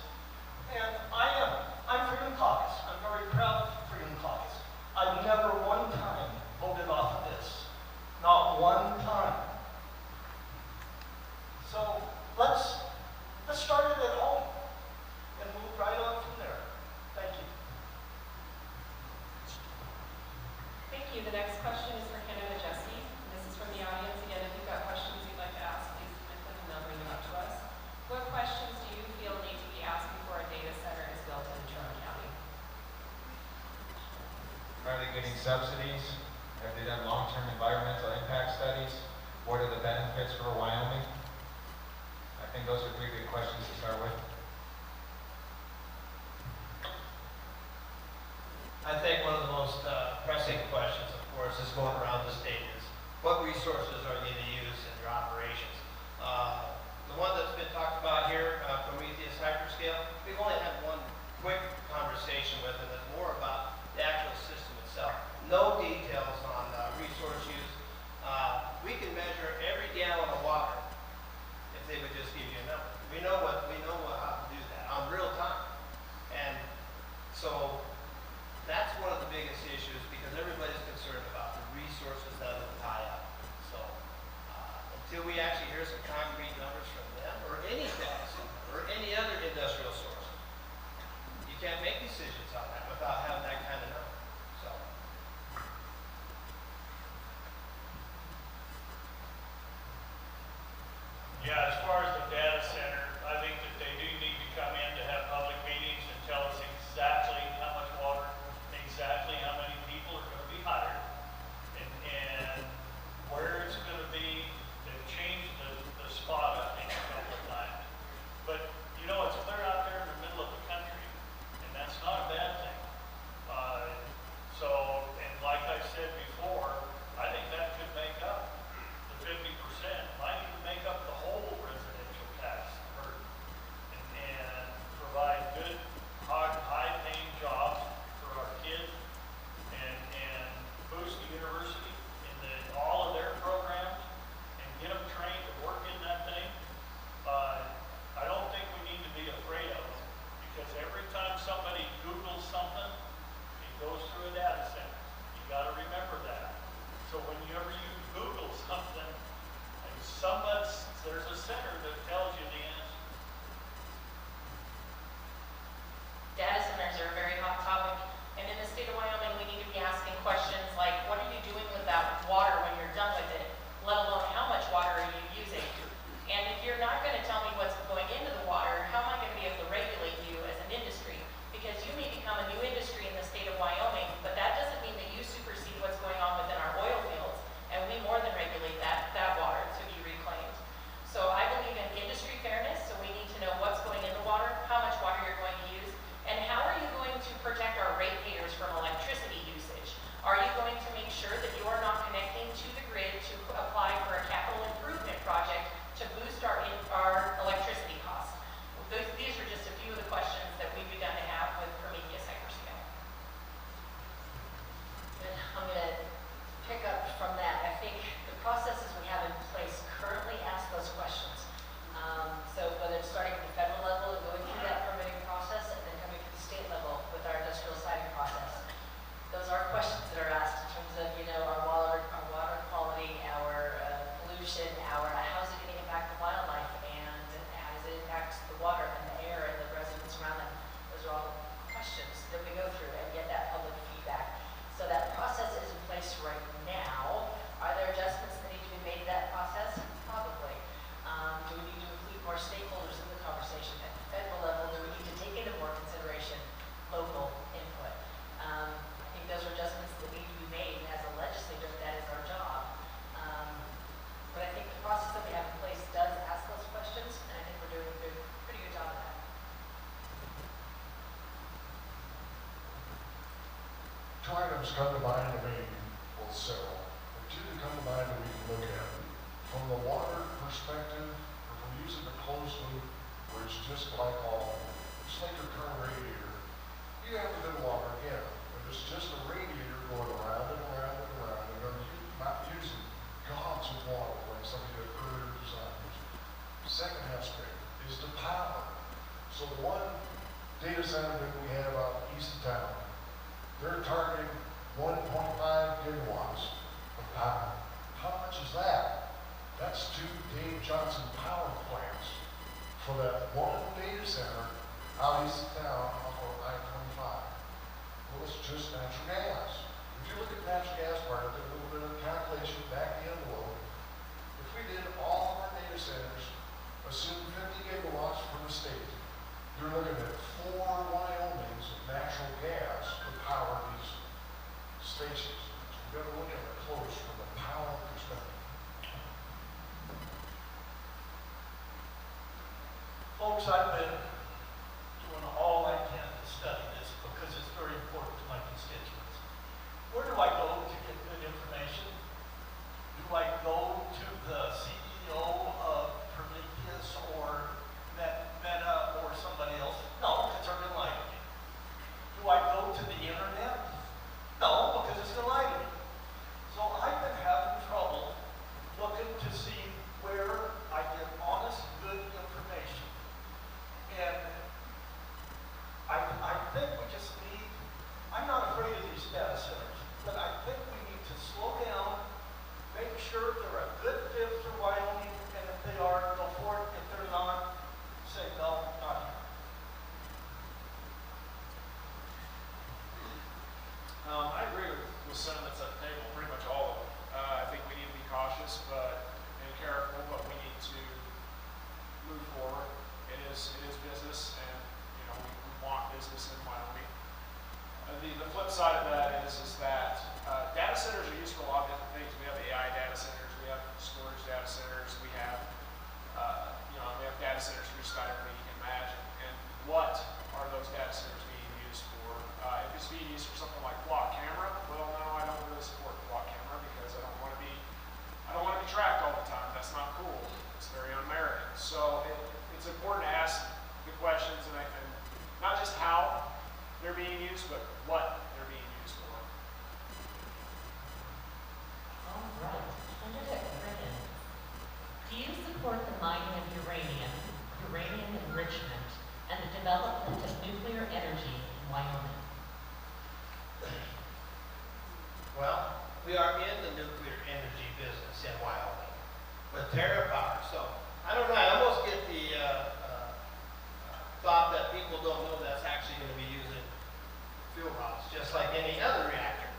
And I'm Freedom Caucus. I'm very proud of Freedom Caucus. I've never one time voted off of this. Not one time. So let's start it at home and move right on from there. Thank you. Thank you. The next question is for Hannah Majeski. This is from the audience. Again, if you've got questions you'd like to ask, please submit them and they'll bring them up to us. What questions do you feel need to be asked before a data center is built in Natrona County? Are they getting subsidies? Have they done long-term environmental impact studies? What are the benefits for Wyoming? I think those are 3 good questions to start with. I think one of the most pressing questions, of course, is going around the state is, what resources are you going to use in your operations? The one that's been talked about here, Prometheus Hyperscale, we've only had one quick conversation with it that's more about the actual system itself. No details on resource use. We can measure every gallon of water if they would just give you a number. We know how to do that on real time. And so that's one of the biggest issues because everybody's concerned about the resources that will tie up. So until we actually hear some concrete numbers from them or any data or any other industrial source, you can't make decisions on that without having that kind of number. So. Yeah, as far as the data center, I think that they do need to come in to have public meetings and tell us exactly how much water, exactly how many people are going to be hired, and where it's going to be. They've changed the spot, I think, a couple of times. But, you know, it's clear out there in the middle of the country, and that's not a bad thing. And like I said before, I think that could make up the 50%, might even make up the whole residential tax burden, and provide good, high-paying jobs for our kids, and boost the university in all of their programs, and get them trained to work in that thing. I don't think we need to be afraid of them, because every time somebody Googles something, it goes through a data center. You got to remember that. So whenever you Google something, and there's a center that tells you the answer. Data centers are a very hot topic, and in the state of Wyoming, we need to be asking questions like, what are you doing with that water when you're done with it, let alone how much water are you using? And if you're not going to tell me what's going into the water, how am I going to be able to regulate you as an industry? Because you may become a new industry in the state of Wyoming, but that doesn't mean that you supersede what's going on within our oil fields, and we more than regulate that water to be reclaimed. So I believe in industry fairness, two items come to mind to me, well, several, but two that come to mind that we can look at. From the water perspective, if we're using a closed loop, where it's just glycol, it's like your current radiator. You have a bit of water again, but it's just a radiator going around and around and around, and you're not using gobs of water like some of the earlier designs. Second aspect is the power. So the one data center that we have out east of town, they're targeting 1.5 gigawatts of power. How much is that? That's 2 Dave Johnson power plants for that one data center out east of town off of I-25. Well, it's just natural gas. If you look at natural gas part, I did a little bit of calculation back the envelope. If we did all of our data centers, assume 50 gigawatts for the state, you're looking at 4 Wyomings of natural gas to power these stations. So we've got to look at it close from the power perspective. Folks, I've been doing all I can to study this because it's very important to my constituents. Where do I go to get good information? Do I go to the CEO of Prometheus or Meta or somebody else? No, because they're going to lie to me. Do I go to the internet? No, because it's going to lie to me. So I've been having trouble looking to see where I get honest, good information. And I think we just need, I'm not afraid of these data centers, but I think we need to slow down, make sure they're a good fit for Wyoming, and if they are, go for it. If they're not, say no, not here. I agree with sentiments at the table, pretty much all of them. I think we need to be cautious and careful, but we need to move forward. It is business, and we want business in Wyoming. The flip side of that is that data centers are used for a lot of different things. We have AI data centers, we have storage data centers, we have data centers for just about everything you can imagine. And what are those data centers being used for? If it's being used for something like block camera, well, no, I don't really support block camera because I don't want to be tracked all the time. That's not cool. It's very un-American. So it's important to ask the questions and not just how they're being used, but what they're being used for. All right. Senator Brennan, do you support the mining of uranium enrichment, and the development of nuclear energy in Wyoming? Well, we are in the nuclear energy business in Wyoming with TerraPower. So I don't know. I almost get the thought that people don't know that's actually going to be using fuel rods, just like any other reactor.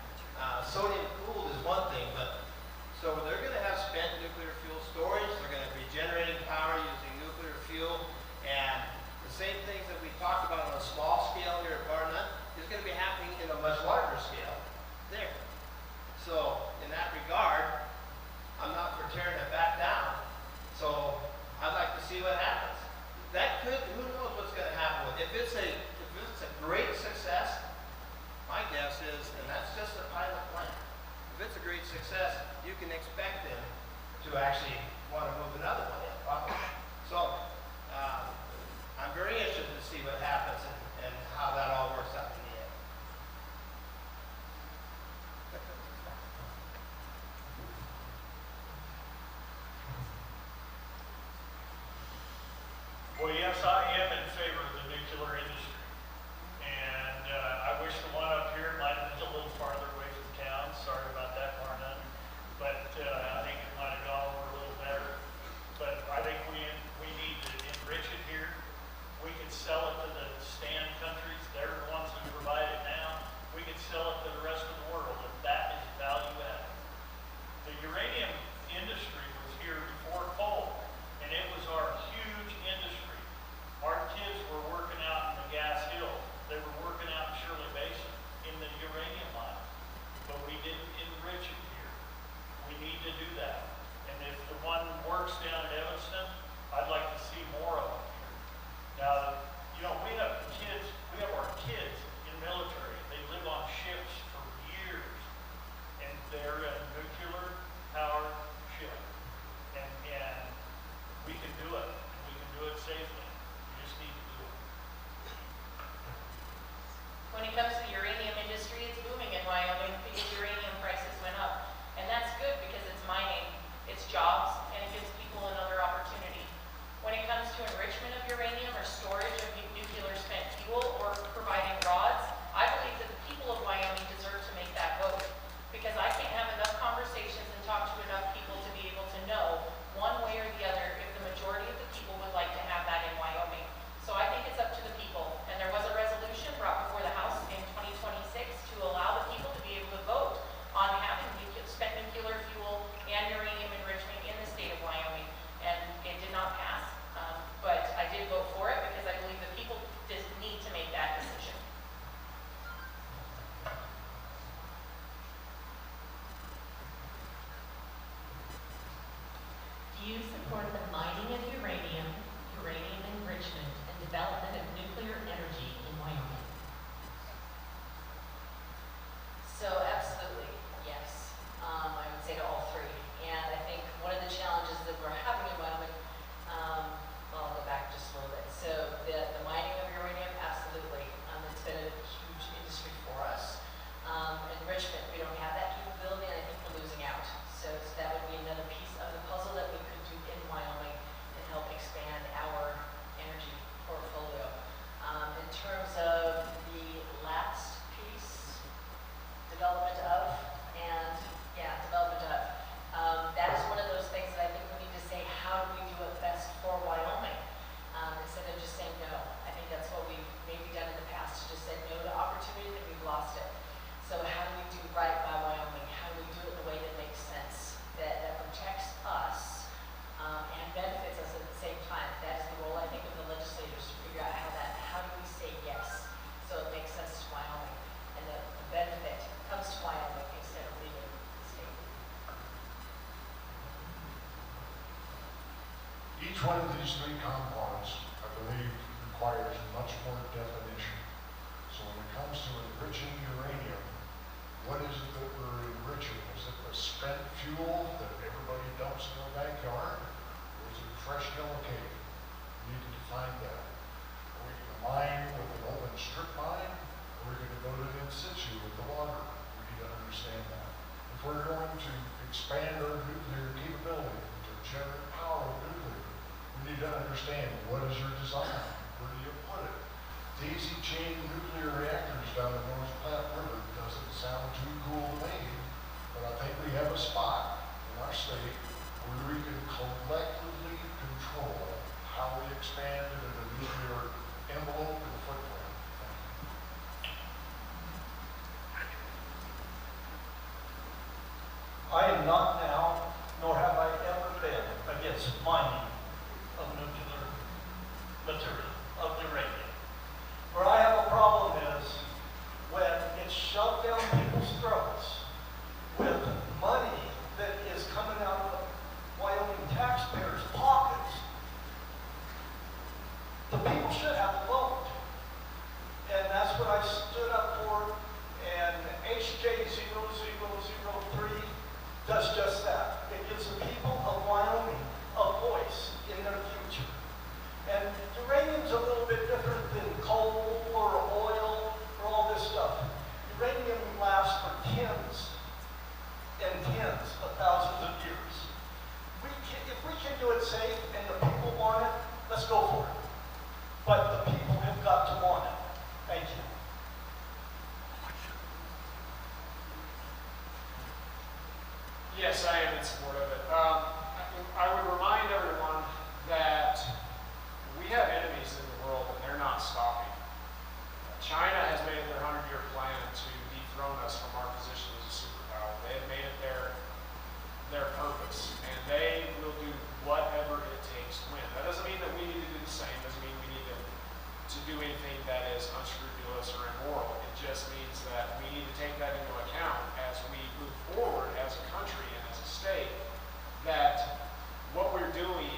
Sodium cooled is one thing, but so they're going to have spent nuclear fuel storage. They're going to be generating power using nuclear fuel, and the same things that we talked about on a small scale here at Barnett is going to be happening in a much larger scale there. So in that regard, I'm not for tearing it back down. So I'd like to see what happens. That could, who knows what's going to happen with it. If it's a great success, my guess is, and that's just a pilot plant. If it's a great success, you can expect them to actually want to move another one in. So I'm very interested to see what happens, and support the mining of uranium, uranium enrichment, and development of nuclear energy in Wyoming? So absolutely, yes. I would say to all three. And I think one of the challenges that we're having in Wyoming, well, I'll go back just a little bit. So the mining of uranium, absolutely. It's been a huge industry for us. Enrichment, we don't have that capability, and I think we're losing out. So that would be another piece of the puzzle that we could do in Wyoming to help expand our energy portfolio. In terms of the last piece, development of, and development of. That is one of those things that I think we need to say, how do we do it best for Wyoming? Instead of just saying no. I think that's what we've maybe done in the past, just said no to opportunity and we've lost it. So how do we do right by Wyoming? How do we do it in a way that makes sense, that protects us and benefits us at the same time? That is the role, I think, of the legislators to figure out how do we say yes so it makes sense to Wyoming and the benefit comes to Wyoming instead of leaving the state. Each one of these three compounds, I believe, requires much more definition. So when it comes to enriching uranium, what is it that we're enriching? Is it the spent fuel that everybody dumps in their backyard? Or is it fresh yellow cake? We need to define that. Are we going to mine with an open strip mine? Or are we going to go to the in situ with the water? We need to understand that. If we're going to expand our nuclear capability to generate power with nuclear, we need to understand what is your design? Where do you put it? Daisy chain nuclear reactors down the North Platte River doesn't sound too cool to me, but I think we have a spot in our state where we can collectively control how we expand into the nuclear envelope and footprint. I am not now, nor have I ever been, against mining of nuclear material, of uranium. Where I have a problem is when it's shoved down people's throats with money that is coming out of the Wyoming taxpayers' pockets. The people should have a vote. And that's what I stood up for. And HJ 0003 does just that. It gives the people of Wyoming a voice in their future. And uranium's a little bit different than coal or oil or all this stuff. Uranium lasts for tens and tens of thousands of years. If we can do it safe and the people want it, let's go for it. But the people have got to want it. Thank you. Yes, I am in support of it. I would remind everyone that we have enemies in the world and they're not stopping. China has made it their 100-year plan to dethrone us from our position as a superpower. They have made it their purpose, and they will do whatever it takes to win. That doesn't mean that we need to do the same. Doesn't mean we need to do anything that is unscrupulous or immoral. It just means that we need to take that into account as we move forward as a country and as a state, that what we're doing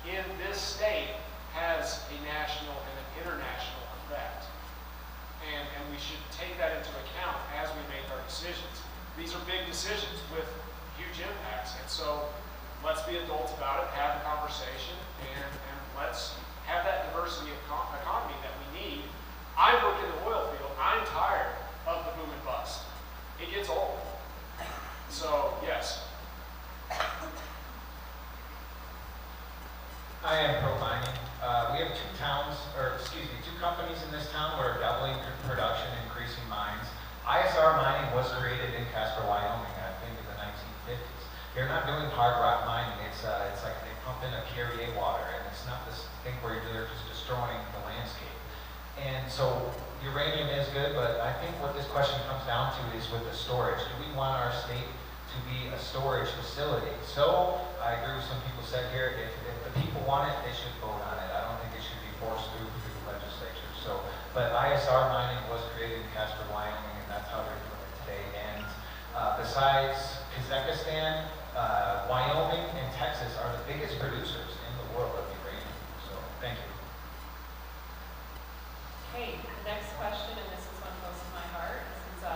in this state has a national and an international effect. And we should take that into account as we make our decisions. These are big decisions with huge impacts. And so let's be adults about it, have the conversation, and let's have that diversity of economy that we need. I work in the oil field. I'm tired of the boom and bust. It gets old. So, yes. I am pro-mining. We have two companies in this town where are doubling production, increasing mines. ISR mining was created in Casper, Wyoming, I think in the 1950s. They're not doing hard rock mining. It's like they pump in a Carrier water, and it's not this thing where they're just destroying the landscape. And so uranium is good, but I think what this question comes down to is with the storage. Do we want our state to be a storage facility? So I agree with some people said here, if the people want it, they should vote on it. I don't think it should be forced through the legislature. So, but ISR mining was created in Casper, Wyoming, and that's how they're doing it today. And besides Kazakhstan, Wyoming and Texas are the biggest producers next question, and this is one close to my heart. This is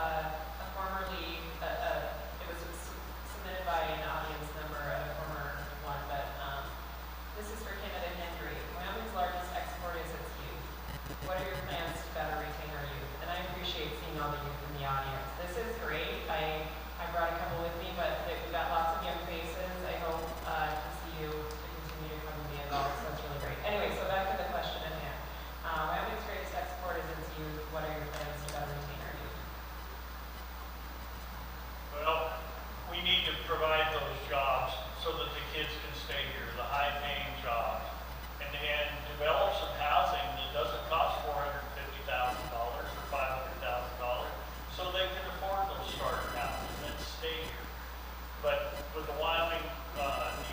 it was submitted by an audience member at a former one, but this is for Canada Henry. Wyoming's largest export is its youth. What are your plans to better retain our youth? And I appreciate seeing all the youth in the audience. This is great. I brought a couple with me, but we've got lots of young faces. I hope to see you to continue to come and be involved, so that's really great. Anyway, so back to the question at hand. Wyoming's greatest export is its youth. What are your plans to better retain our youth? Well, we need to provide those jobs so that the kids can stay here, the high-paying jobs, and develop some housing that doesn't cost $450,000 or $500,000, so they can afford those starter houses and stay here. But with the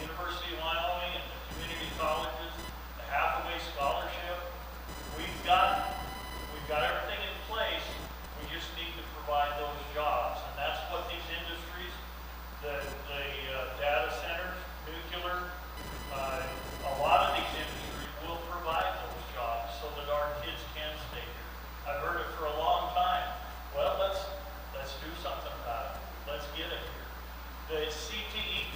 University of Wyoming and the community colleges, the half-away scholarship, we've got everything in place. We just need to provide those jobs, and that's what these industries, the data centers, nuclear, a lot of these industries will provide those jobs so that our kids can stay here. I've heard it for a long time. Well, let's do something about it. Let's get it here. The CTE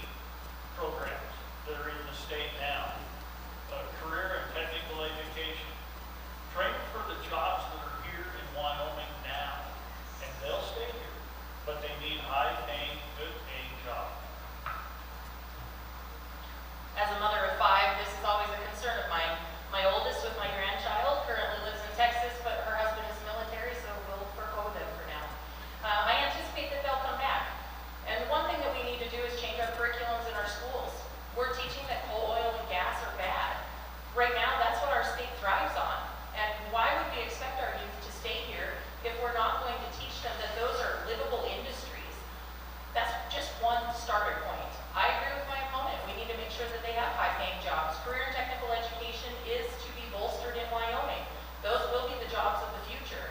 programs that are in the state now, career and technical education, train for the jobs that are here in Wyoming now, and they'll stay here, but they need high-paying, good-paying jobs. As a mother of 5, this is always a concern of mine. My oldest with my grandchild currently lives in Texas, but her husband is military, so we'll forgo them for now. I anticipate that they'll come back. And one thing that we need to do is change our curriculums in our schools. We're teaching that coal, oil, and gas are bad. Right now, that's what our state thrives on. And why would we expect our youth to stay here if we're not going to teach them that those are livable industries? That's just one starter point. I agree with my opponent. We need to make sure that they have high-paying jobs. Career and technical education is to be bolstered in Wyoming. Those will be the jobs of the future.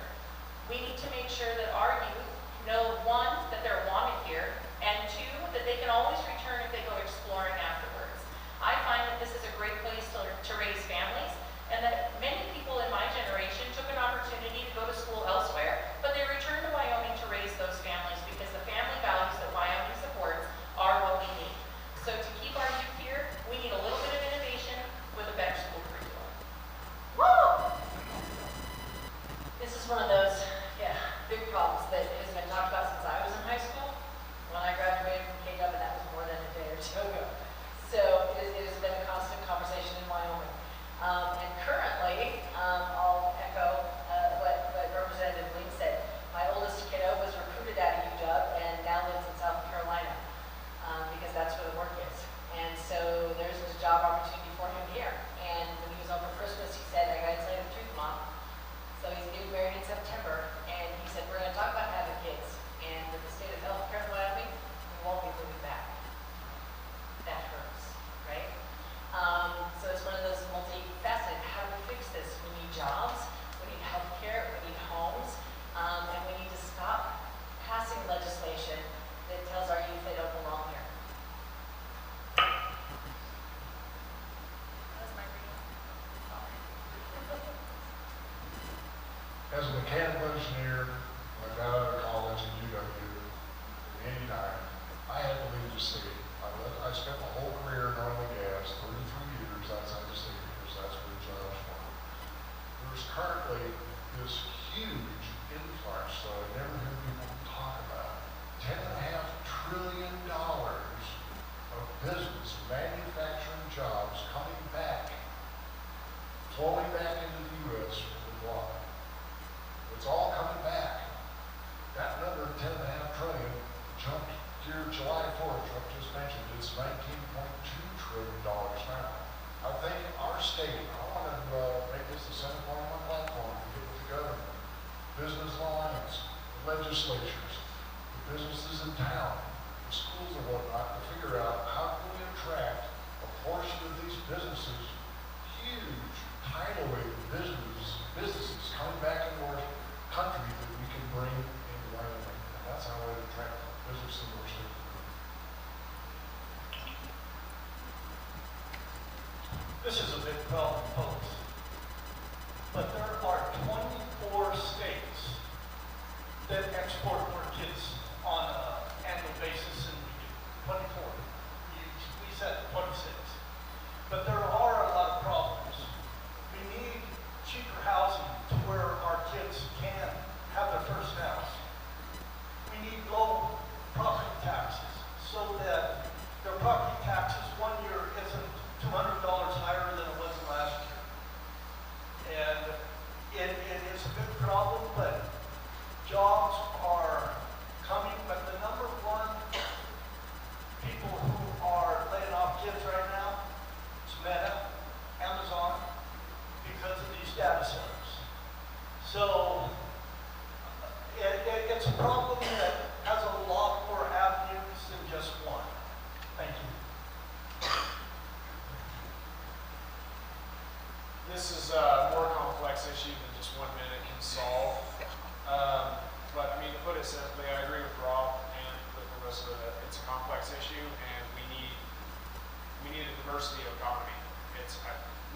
We need to make sure that our youth know, 1, that they're wanted here, and 2, that they can always return if they go exploring afterwards. I find that this is a great place to raise families, and that many people in my generation took an opportunity to go to school elsewhere, but they returned to Wyoming to raise those families because the family values that Wyoming supports are what we need. So to keep our youth here, we need a little bit of innovation with a better school curriculum. Woo! This is one of those, big problems that has been talked about since I was in high school. When I graduated from KW, and that was more than a day or two ago. So it has been a constant conversation in Wyoming. And currently, I'll echo what Representative Lee said. My oldest kiddo was recruited out of UW and now lives in South Carolina because that's where the work is. And so there's this job opportunity for him here. And when he was on for Christmas, he said, I gotta tell you the truth, Mom. So he's getting married in September, and he said, we're gonna talk about having kids. And with the state of healthcare in Wyoming, we won't be moving back. That hurts, right? So it's one of those multifaceted, how do we fix this? We need jobs, we need healthcare, we need homes, and we need to stop passing legislation that tells our youth they don't belong here. That's my reading. As a mechanical engineer, when I got out of college at UW in '89, I had to leave the state. I spent my whole career in oil and gas, 33 years outside the state, because that's where the jobs were. There's currently this huge influx that I never hear people talk about. $10.5 trillion of business, manufacturing jobs coming back, flowing back into the U.S. from abroad. It's all coming back. That number, $10.5 trillion, jumped here July 4th, Trump just mentioned, it's $19.2 trillion now. I think our state, I want to make this the center point of my platform, to get with the government, business alliance, the legislatures, the businesses in town, the schools and whatnot, to figure out how can we attract a portion of these businesses, huge tidal wave businesses coming back into our country that we can bring into Wyoming. And that's how we attract business in our state. This is a big problem, folks. But there are 24 jobs are coming, but the number one people who are laying off kids right now is Meta, Amazon, because of these data centers. So it's a problem that has a lot more avenues than just one. Thank you. This is a more complex issue than just 1 minute can solve. But I mean, to put it simply, I agree with Rob and with Melissa that it's a complex issue, and we need a diversity of economy.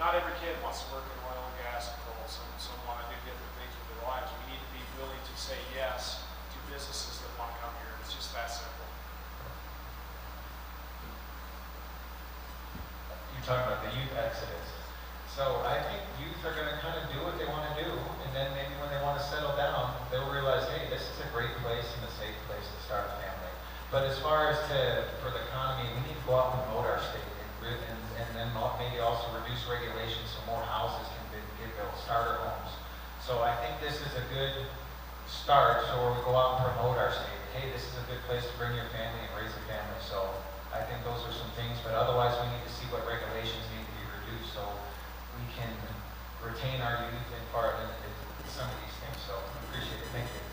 Not every kid wants to work in oil and gas and coal. Some want to do different things with their lives. We need to be willing to say yes to businesses that want to come here. It's just that simple. You're talking about the youth exodus. So I think youth are going to kind of do what they want to do, and then maybe when they want to settle down, they'll realize, hey, this is a great place and a safe place to start a family. But as far as for the economy, we need to go out and promote our state, and then maybe also reduce regulations so more houses can get built, starter homes. So I think this is a good start, so we go out and promote our state. Hey, this is a good place to bring your family and raise a family. So I think those are some things, but otherwise we need to see what regulations need to be reduced so we can retain our youth and some of these things. So I appreciate it. Thank you.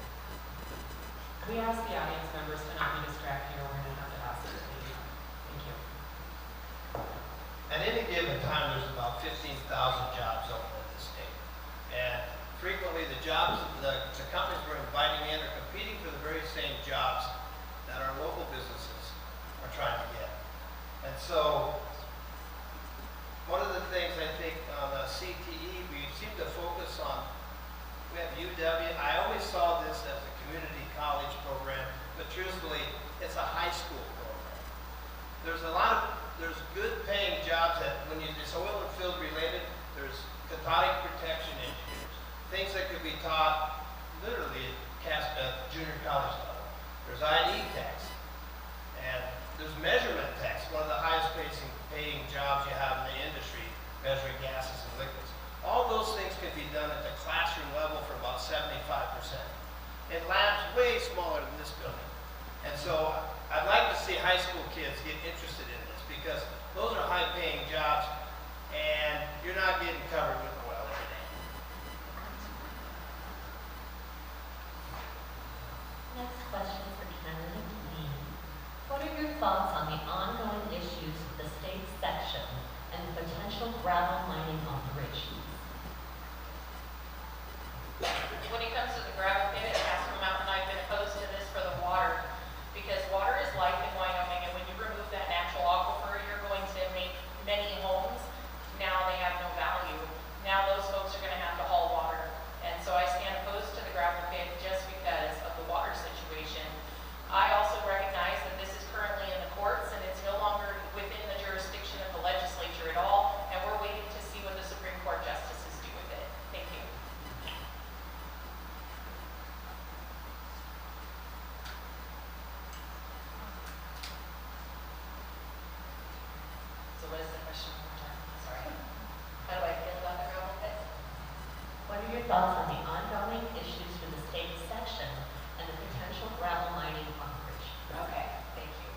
We ask the audience members to not be distracted, or we're going to have to ask them to leave. Thank you. At any given time, there's about 15,000 jobs open in the state. And frequently the jobs, the companies we're inviting in are competing for the very same jobs that our local businesses are trying to get. And so, one of the things I think on the CTE, we seem to focus on, we have UW. I always saw this as a community college program, but truthfully, it's a high school program. There's good paying jobs that when it's oil and field related, there's cathodic protection engineers, things that could be taught literally at junior college level. There's ID techs, and there's measurement techs, one of the highest paying jobs you have in the industry, measuring gases and liquids. All those things can be done at the classroom level for about 75%. In labs way smaller than this building. And so I'd like to see high school kids get interested in this because those are high paying jobs and you're not getting covered with oil every day. Next question for candidate Lee. What are your thoughts on the ongoing issues with the state section and the potential gravel mining operations? When it comes to the gravel pit at Casper Mountain, I've been opposed to this for the water, because water is life in Wyoming, and when you remove that natural aquifer, you're going to make many homes. Now they have no value. Now those folks are going to have to haul water. And so I stand opposed to the gravel pit just because of the water situation. I also recognize that this is currently in the courts, and it's no longer within the jurisdiction of the legislature at all, and we're waiting to see what the Supreme Court justices do with it. Thank you. So what is the question one more time? Sorry. How do I feel about the gravel pit? What are your thoughts on the ongoing issues with the state section and the potential gravel mining operation? Okay, thank you.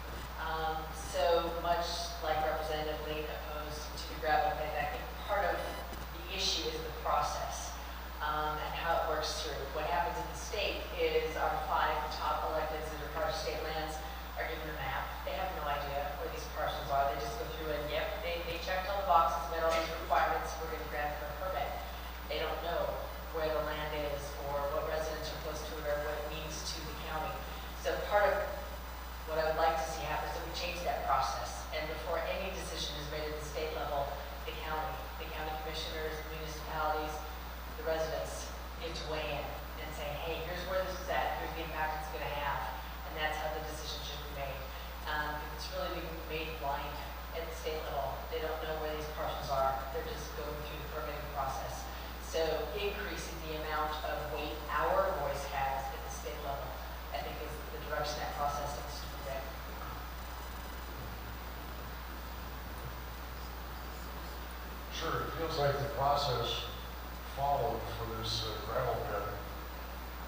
So much like Representative Lee opposed to the gravel pit, I think part of the issue is the process and how it works through. What happens in the state is our 5 top electeds that are part of state lands are given a map. They have no idea where these parcels are. They just go through and, yep, they checked all the boxes, met all these requirements, we're going to grant them a permit. They don't know where the land is or what residents are close to it or what it means to the county. So part of what I would like to see happen is that we change that process. And before any decision is made at the state level, the county commissioners, the municipalities, the residents get to weigh in and say, hey, here's where this is at, here's the impact it's going to have. And that's how the decision should be made. It's really being made blind at the state level. They don't know where these parcels are. They're just going through the permitting process. So increasing the amount of weight our voice has at the state level, I think is the direction that process needs to be in. Sure, it feels like the process followed for this gravel pit.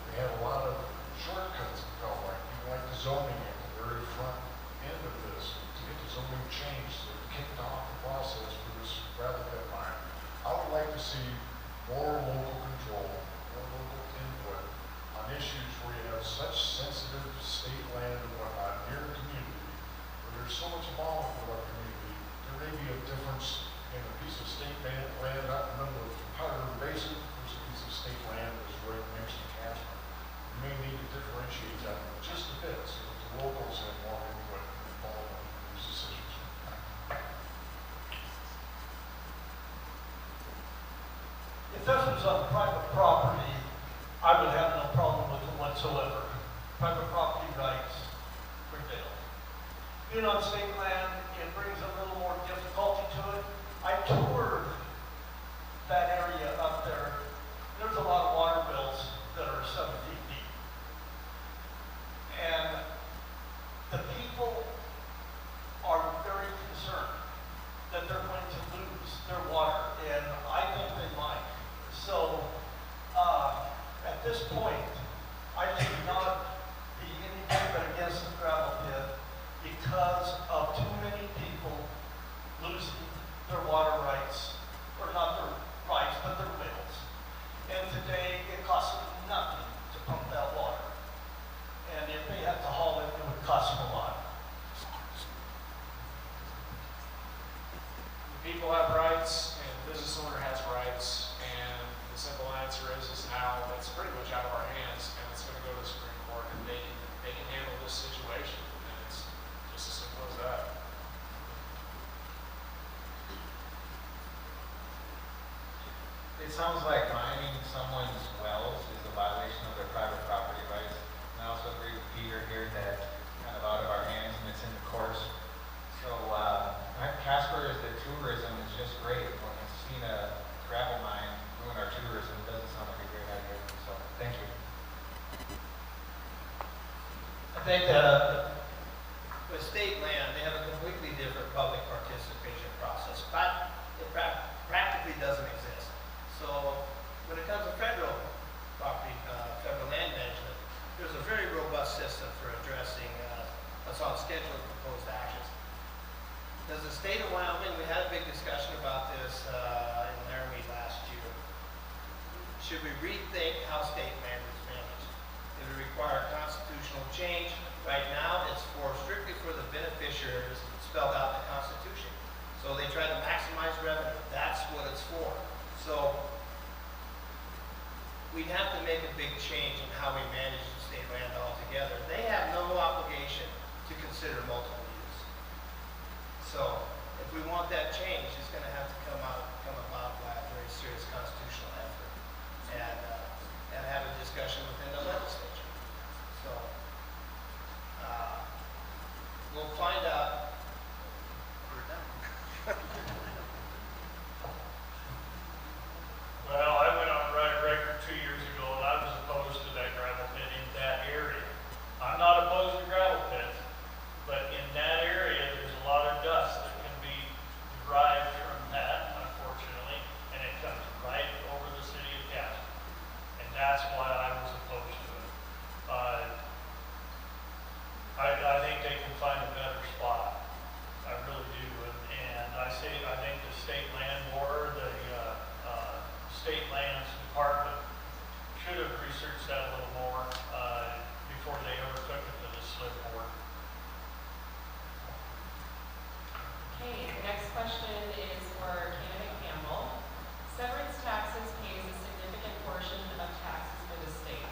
We had a lot of zoning at the very front end of this, to get the zoning changed, to kick off the process for this gravel pit mine. I would like to see more local control, more local input on issues where you have such sensitive state land and whatnot near the community, where there's so much involvement with our community. There may be a difference in a piece of state land out in the middle of Powder River Basin versus a piece of state land that's right next to Casper. You may need to differentiate that just a bit so that the locals have more input involved in these decisions. If this was on private property, I would have no problem with it whatsoever. Private property rights prevail. Being on state land, it brings a little more difficulty to it. I toured that area up there. There's a lot of water bills that are 7 feet deep. And the people are very concerned that they're going to lose their water, and I think they might. So, at this point, I should not be anything but against the gravel pit because of too many people losing their water rights, or not their rights, but their wills. And today, it costs them nothing to pump that water. And if they had to haul it, it would cost them a lot. People have rights, and the business owner has rights, and the simple answer is now it's pretty much out of our hands, and it's going to go to the Supreme Court, and they can handle this situation, and it's just as simple as that. It sounds like mining someone's wells is a violation of their private property rights. And I also agree with Peter here that it's kind of out of our hands and it's in the courts. So Casper, is the tourism is just great. When I've seen a gravel mine ruin our tourism, it doesn't sound like a great idea. So thank you. I think that with state land, they have a completely different public participation process, but it practically doesn't exist. So when it comes to federal property, federal land management, there's a very robust system for addressing what's on scheduled proposed actions. Does the state of Wyoming, we had a big discussion about this in Laramie last year. Should we rethink how state land is managed? Does it require constitutional change? Right now, it's strictly for the beneficiaries spelled out in the Constitution. So they try to maximize revenue. That's what it's for. So we'd have to make a big change in how we manage the state land altogether. They have no obligation to consider multiple use. So if we want that change, it's going to have to come about by a very serious constitutional effort and have a discussion within the legislature. So we'll find out. We're done. Well, I went on record 2 years ago, and I was opposed to that gravel pit in that area. I'm not opposed to gravel pits, but in that area, there's a lot of dust that can be derived from that, unfortunately, and it comes right over the city of Casper. And that's why I was opposed to it. I think they can find a better spot. I really do. And I think the state land board, the state lands department should have researched that a little more before they ever took it to the SLID board. Okay, the next question is for candidate Campbell. Severance taxes pays a significant portion of taxes for the state.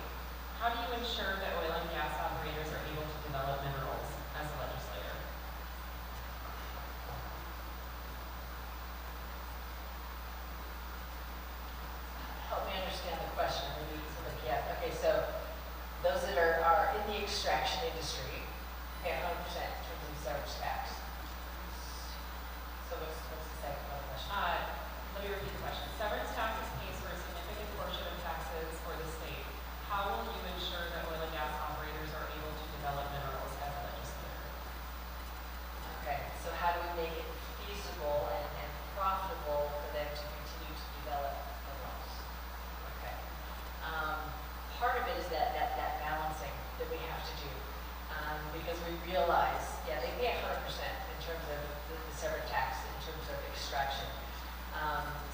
How do you ensure that oil and gas operators are able to develop minerals as a legislator? Help me understand the question. Maybe somebody can. Okay, so those that are in the extraction industry pay 100% in terms of severance tax. So what's the second part of the question? Let me repeat the question. Severance taxes pays for a significant portion of taxes for the state. How will you ensure that oil and gas operators are able to develop minerals as a legislator? Okay, so how do we make it feasible and profitable for them to continue to develop minerals? Okay. Part of it is that balancing that we have to do. we realize, yeah, they pay 100% in terms of the separate tax, in terms of extraction.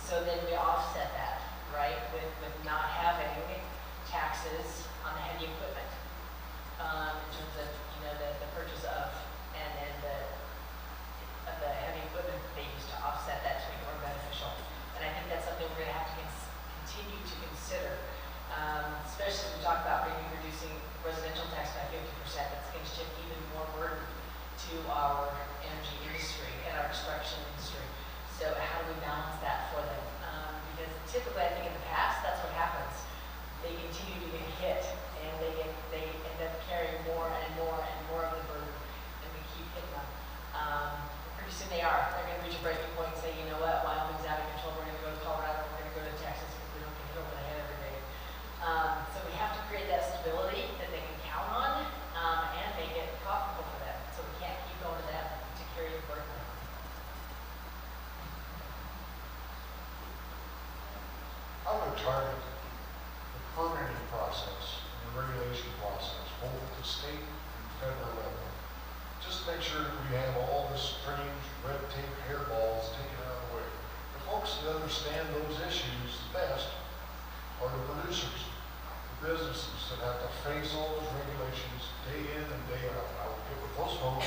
So then we offset that, right, with not having taxes on the heavy equipment, in terms of, you know, the purchase of, and the heavy equipment they use to offset that to make it more beneficial. And I think that's something we're going to have to continue to consider, especially as we talk about maybe reducing residential tax by 50%. That's going to shift even more burden to our energy industry and our extraction industry. So how do we balance that for them? Because typically, I think in the past, that's what happens. They continue to get hit, and they end up carrying more and more and more of the burden, and we keep hitting them. Pretty soon they're going to reach a breaking point and say, you know what, Wyoming's out of control, we're going to go to Colorado, we're going to go to Texas because we don't get hit over the head every day. So we have to create that stability that they can count on, and make it profitable for them. So we can't keep going to them to carry the burden. I would target the permitting process and the regulation process, both at the state and federal level. Just make sure that we have all this strange red tape hairballs taken out of the way. The folks that understand those issues the best are the producers, the businesses that have to face all those regulations day in and day out. I would get with those folks,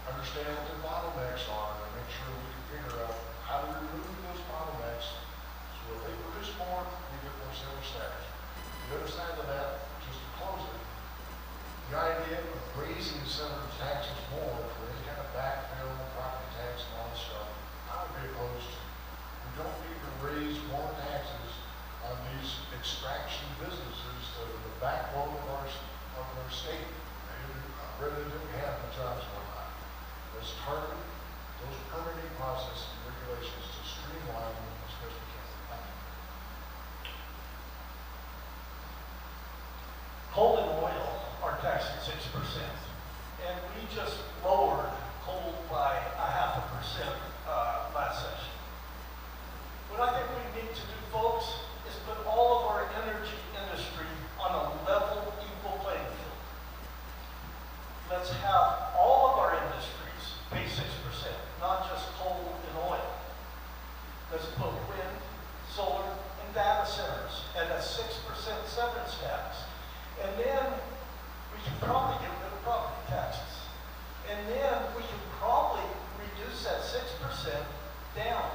understand what their bottlenecks are, and make sure we can figure out how to remove those bottlenecks. So if they produce more, we get more sales tax. The other side of that, just to close it, the idea of raising some of the taxes more for any kind of backfill, property tax, and all this stuff, I would be opposed to. We don't need to raise more taxes on these extraction businesses that are the backbone of our state. Rather than we have the jobs going on. Let's target those permitting processes and regulations to streamline them as best we can. Coal and oil are taxed at 6%. And we just lowered coal by 0.5% last session. What I think we need to do, folks, is put all of our energy industry on a level, equal playing field. Let's have all of our industries pay 6%, not just coal and oil. Let's put wind, solar, and data centers at a 6% severance tax. And then we can probably get rid of property taxes. And then we can probably reduce that 6% down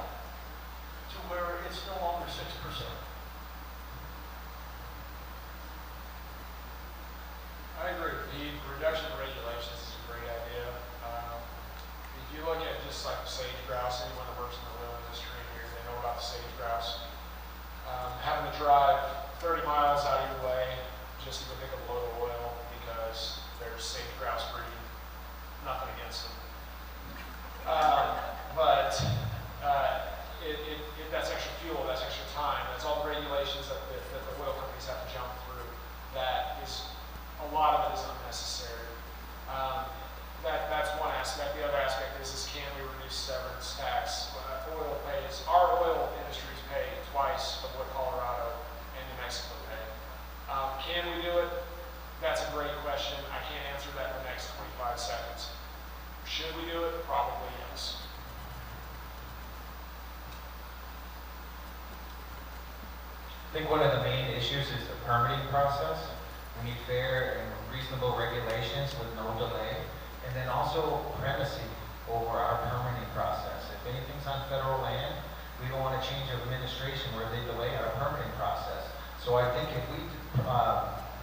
to where it's no longer 6%. I agree. The reduction of regulations is a great idea. If you look at just like the sage grouse, anyone that works in the oil industry here, they know about the sage grouse. Having to drive 30 miles out of your way just to go pick up a load of oil because there's sage grouse breeding. Nothing against them. But that's extra fuel, that's extra time, that's all the regulations that the oil companies have to jump through. That is, a lot of it is unnecessary. That's one aspect. The other aspect is can we reduce severance tax? Our oil industries pay twice of what Colorado and New Mexico pay. Can we do it? That's a great question. I can't answer that in the next 25 seconds. Should we do it? Probably yes. I think one of the main issues is the permitting process. We need fair and reasonable regulations with no delay. And then also primacy over our permitting process. If anything's on federal land, we don't want to change administration where they delay our permitting process. So I think if we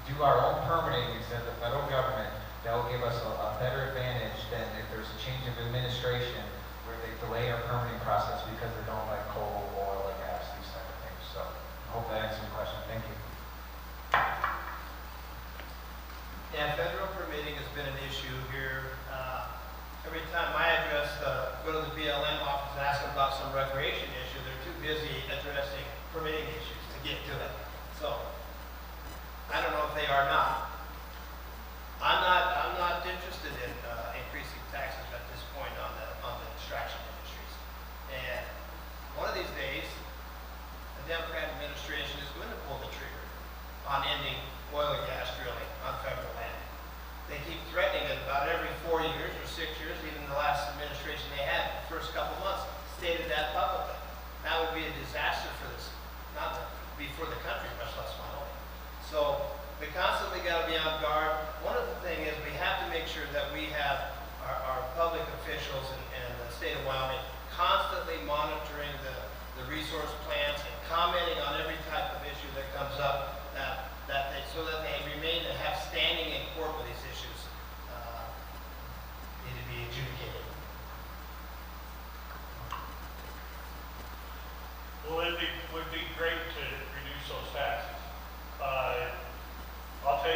do our own permitting instead of the federal government, that will give us a better advantage than if there's a change of administration where they delay our permitting process because they don't like coal, oil, and gas, these type of things. So I hope that answers your question. Thank you. Yeah, federal permitting has been an issue here. Every time I go to the BLM office and ask them about some recreation issue, they're too busy addressing permitting issues to get to it. So I don't know if they are not. I'm not interested in increasing taxes at this point on the extraction industries. And one of these days, the Democrat administration is going to pull the trigger on ending oil and gas drilling on federal land. They keep threatening it about every 4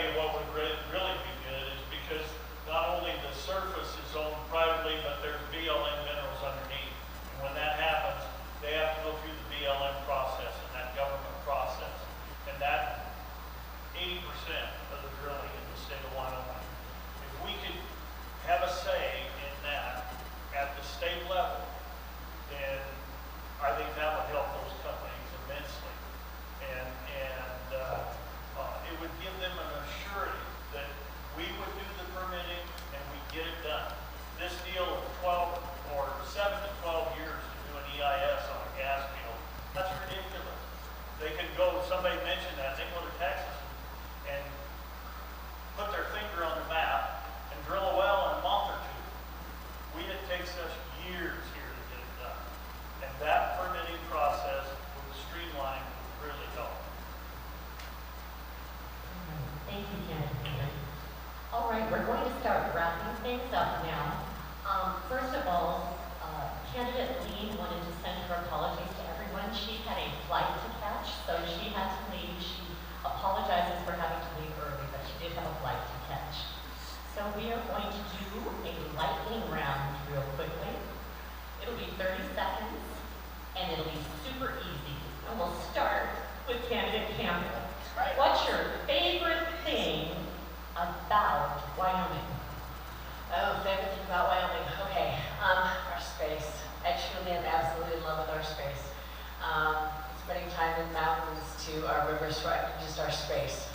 you what would really be good is because not only the surface is owned privately, but there's BLM minerals underneath. And when that happens, they have to go through the BLM process and that government process. And that 80% of the drilling in the state of Wyoming. If we could have a say in that at the state level, then I think that would help those companies immensely. And it would give them an assurance that we would do the permitting and we get it done. This deal of 12 or 7 to 12 years to do an EIS on a gas field, that's ridiculous. They can go, somebody mentioned that, they can go to Texas and put their finger on the map and drill a well in a month or two. It takes us years here to get it done. And that permitting process with the streamline would really help. Thank you, Kenneth. All right, we're going to start wrapping things up now. First of all, candidate Lee wanted to send her apologies to everyone. She had a flight to catch, so she had to leave. She apologizes for having to leave early, but she did have a flight to catch. So we are going to do a lightning round real quickly. It'll be 30 seconds, and it'll be super easy. And we'll start with candidate Campbell. What's your favorite thing about Wyoming? Oh, favorite thing about Wyoming. Okay, our space. I truly am absolutely in love with our space. Spending time in mountains to our rivers, just our space.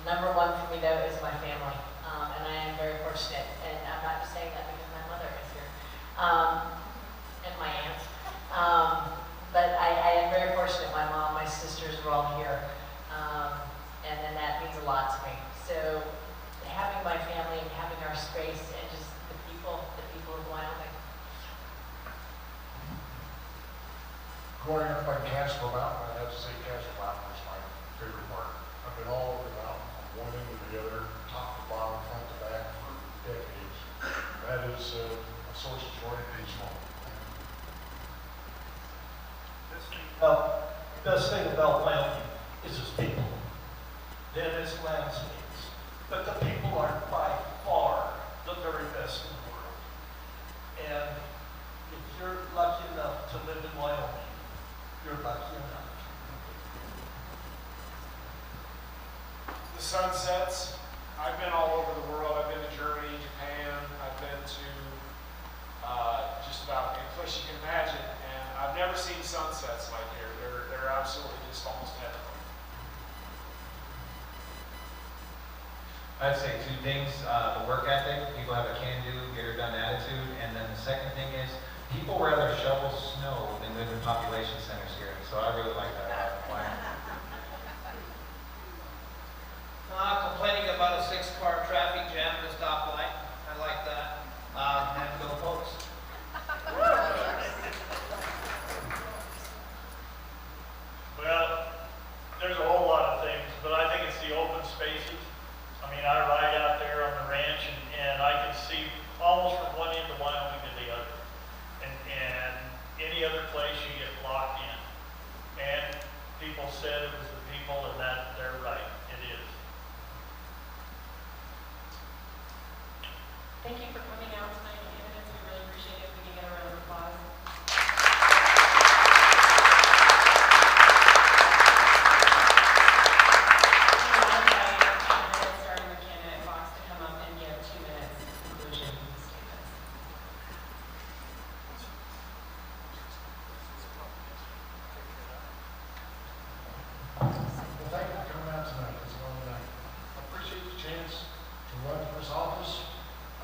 Number one for me though is my family, and I am very fortunate. And I'm not just saying that because my mother is here, and my aunt. But I am very fortunate. My mom, my sisters are all here, and that means a lot to me. So having my family, and having our space, and just the people of Wyoming. Growing up on Casper Mountain, I have to say Casper Mountain is my favorite part. I've been all over the mountain, from one end to the other, top to bottom, front to back, for decades. That is a source of joy and peace moment. The best thing about Wyoming is its people, then its landscapes. But the people are by far the very best in the world. And if you're lucky enough to live in Wyoming, you're lucky enough. The sunsets. I've been all over the world. I've been to Germany, Japan. I've been to just about any place you can imagine, and I've never seen sunsets like here. They're absolutely just almost heavenly. I'd say two things, the work ethic, people have a can-do, get-her-done attitude, and then the second thing is, people rather shovel snow than live in population centers here, so I really like that about Wyoming. Complaining about a 6-car traffic jam at a stoplight. I like that. And go folks. Well, there's a whole lot of things, but I think it's the open spaces. I mean, I ride out there on the ranch and I can see almost from one end of Wyoming to the other. And any other place you get locked in. And people said it was the people, and that they're right. It is. Thank you for coming out tonight, candidates. We really appreciate it. We can get a round of applause. Starting with candidate Fox to come up and give 2 minutes conclusion statements. Well, thank you for coming out tonight. It's a long night. I appreciate the chance to run for this office.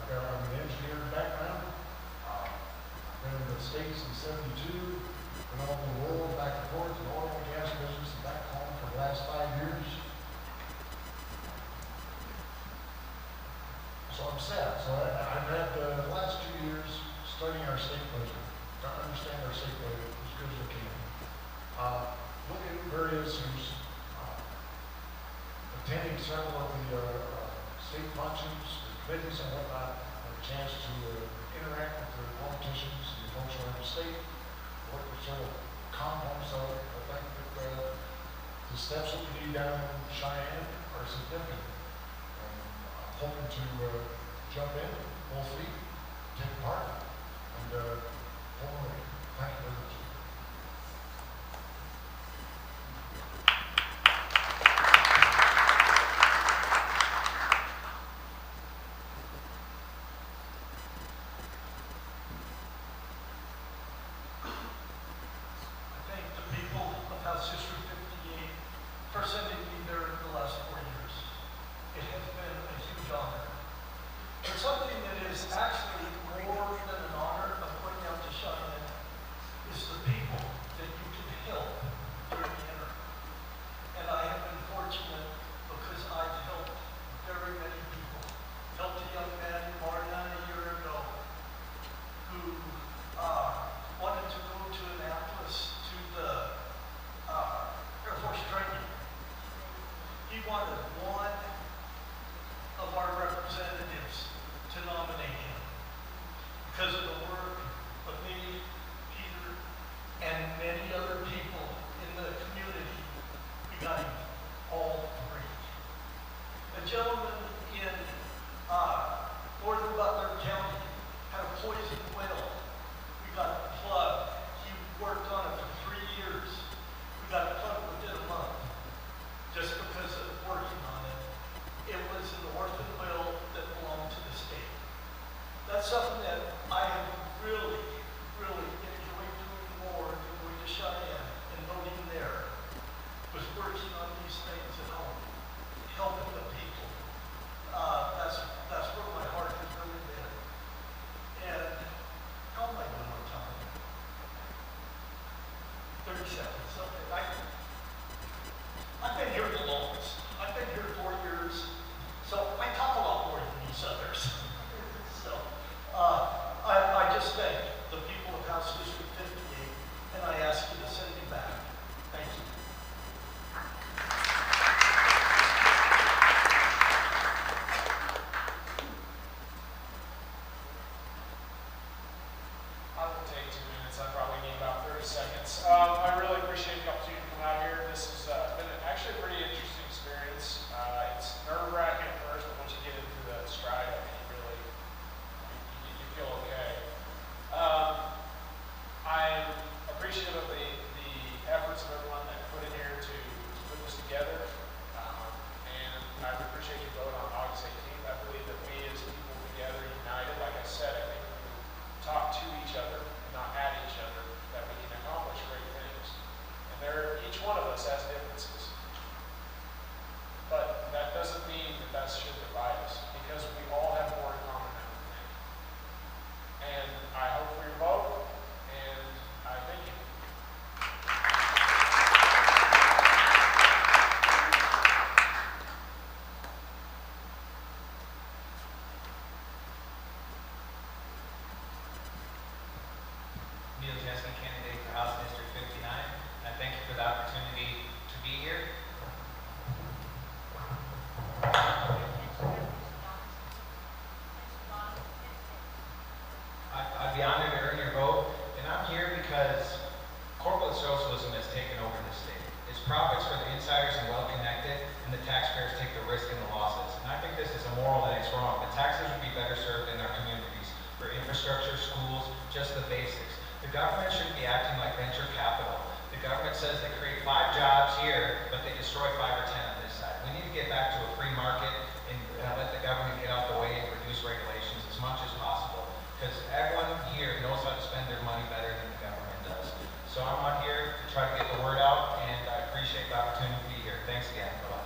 I'm an engineer background. I've been in the States in '72, been all over the world, back and forth, in the oil and gas business, and back home for the last 5 years. So I'm sad. So I've had the last 2 years studying our state budget, trying to understand our state budget as good as I can. Looking at various issues, attending several of the state functions, the committees and whatnot, had a chance to interact with the politicians and the folks around the state, work with several components of it. I think that the steps that we need down in Cheyenne are significant. hoping to jump in, full feet, take part, and hopefully, thank you very much. I thank the people of House District 58 for sending me there the last 4 years. It has been a huge honor. But something that is actually more than an honor of going out to Cheyenne is the people that you can help during the interim. And I have been fortunate because I've helped very many people. Helped a young man in Marna a year ago who wanted to go to Annapolis to the Air Force training. He wanted one of our representatives to nominate him because of the work of me, Peter, and many other people in the community. We got him all three. A gentleman in northern Butler County had a poisoned whale. We got it plugged. He worked on it for 3 years. We got it plugged within a month just because of working on it. It was an orphan whale that belonged to the state. That's something that I have really, really enjoyed doing more than going to Cheyenne and voting there, was working on these things at home, helping the people. That's where my heart has really been. And how am I doing on time? 30 seconds. Okay. I've been here the longest. I've been here 4 years, so I talk a lot more than these others. So I just thank the people of House District 58, and I ask you to send me back. Thank you. I won't take 2 minutes. I probably need about 30 seconds. I really appreciate the opportunity to come out here. This has been actually a pretty interesting experience. It's nerve-wracking at first, but once you get into the stride of it, you feel okay. I'm appreciative of the efforts of everyone that put in here to put this together. And I would appreciate your vote on August 18th. I believe that we as people together, united, like I said, I think if we talk to each other and not at each other, that we can accomplish great things. And each one of us has differences. But that doesn't mean that should divide us, because we all have more in common than we think. And I hope for your vote, and I thank you. Neil Jesse, candidate for House District 59. I thank you for the opportunity to be here. I'd be honored to earn your vote, and I'm here because corporate socialism has taken over the state. It's profits for the insiders and well-connected, and the taxpayers take the risk and the losses. And I think this is immoral and it's wrong. The taxes would be better served in our communities for infrastructure, schools, just the basics. The government shouldn't be acting like venture capital. The government says they create 5 jobs here, but they destroy 5 or 10 on this side. We need to get back to a free market and let the government get out the way and reduce regulations as much as possible. Because everyone here knows how to spend their money better than the government does. So I'm on here to try to get the word out, and I appreciate the opportunity to be here. Thanks again. Bye-bye.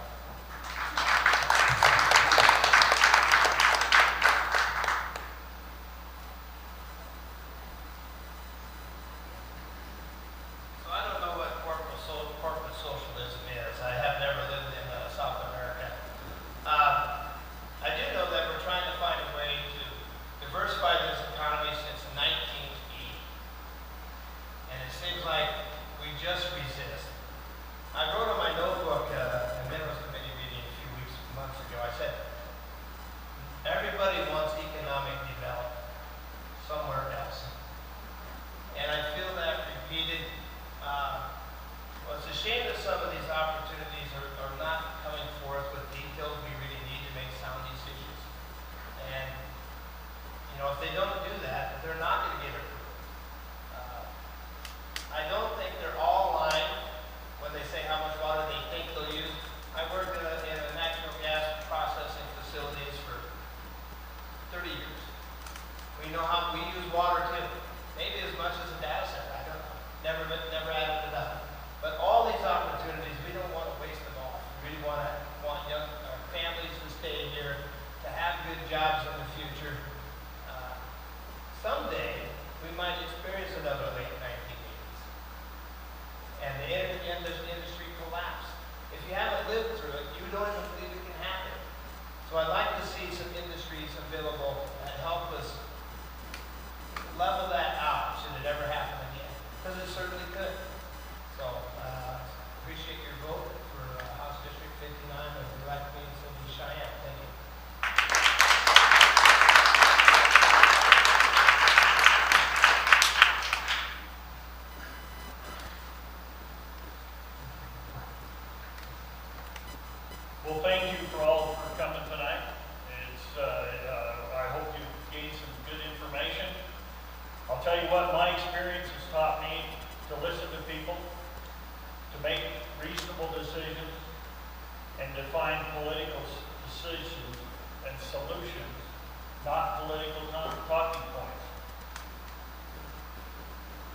jobs in the future. Someday, we might experience another late 1980s. And the industry collapsed. If you haven't lived through it, you don't even believe it can happen. So I'd like to see some industries available that help us level that out should it ever happen again. Because it certainly could. So, appreciate your vote for House District 59 and the elect me in City of Cheyenne. Thank you. Well, thank you for all for coming tonight. I hope you gained some good information. I'll tell you what, my experience has taught me to listen to people, to make reasonable decisions, and to find political decisions and solutions, not political talking points.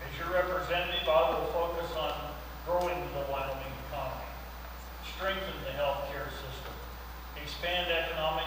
As your representative, I will focus on growing the Wyoming economy, strengthen the healthcare system, expand economic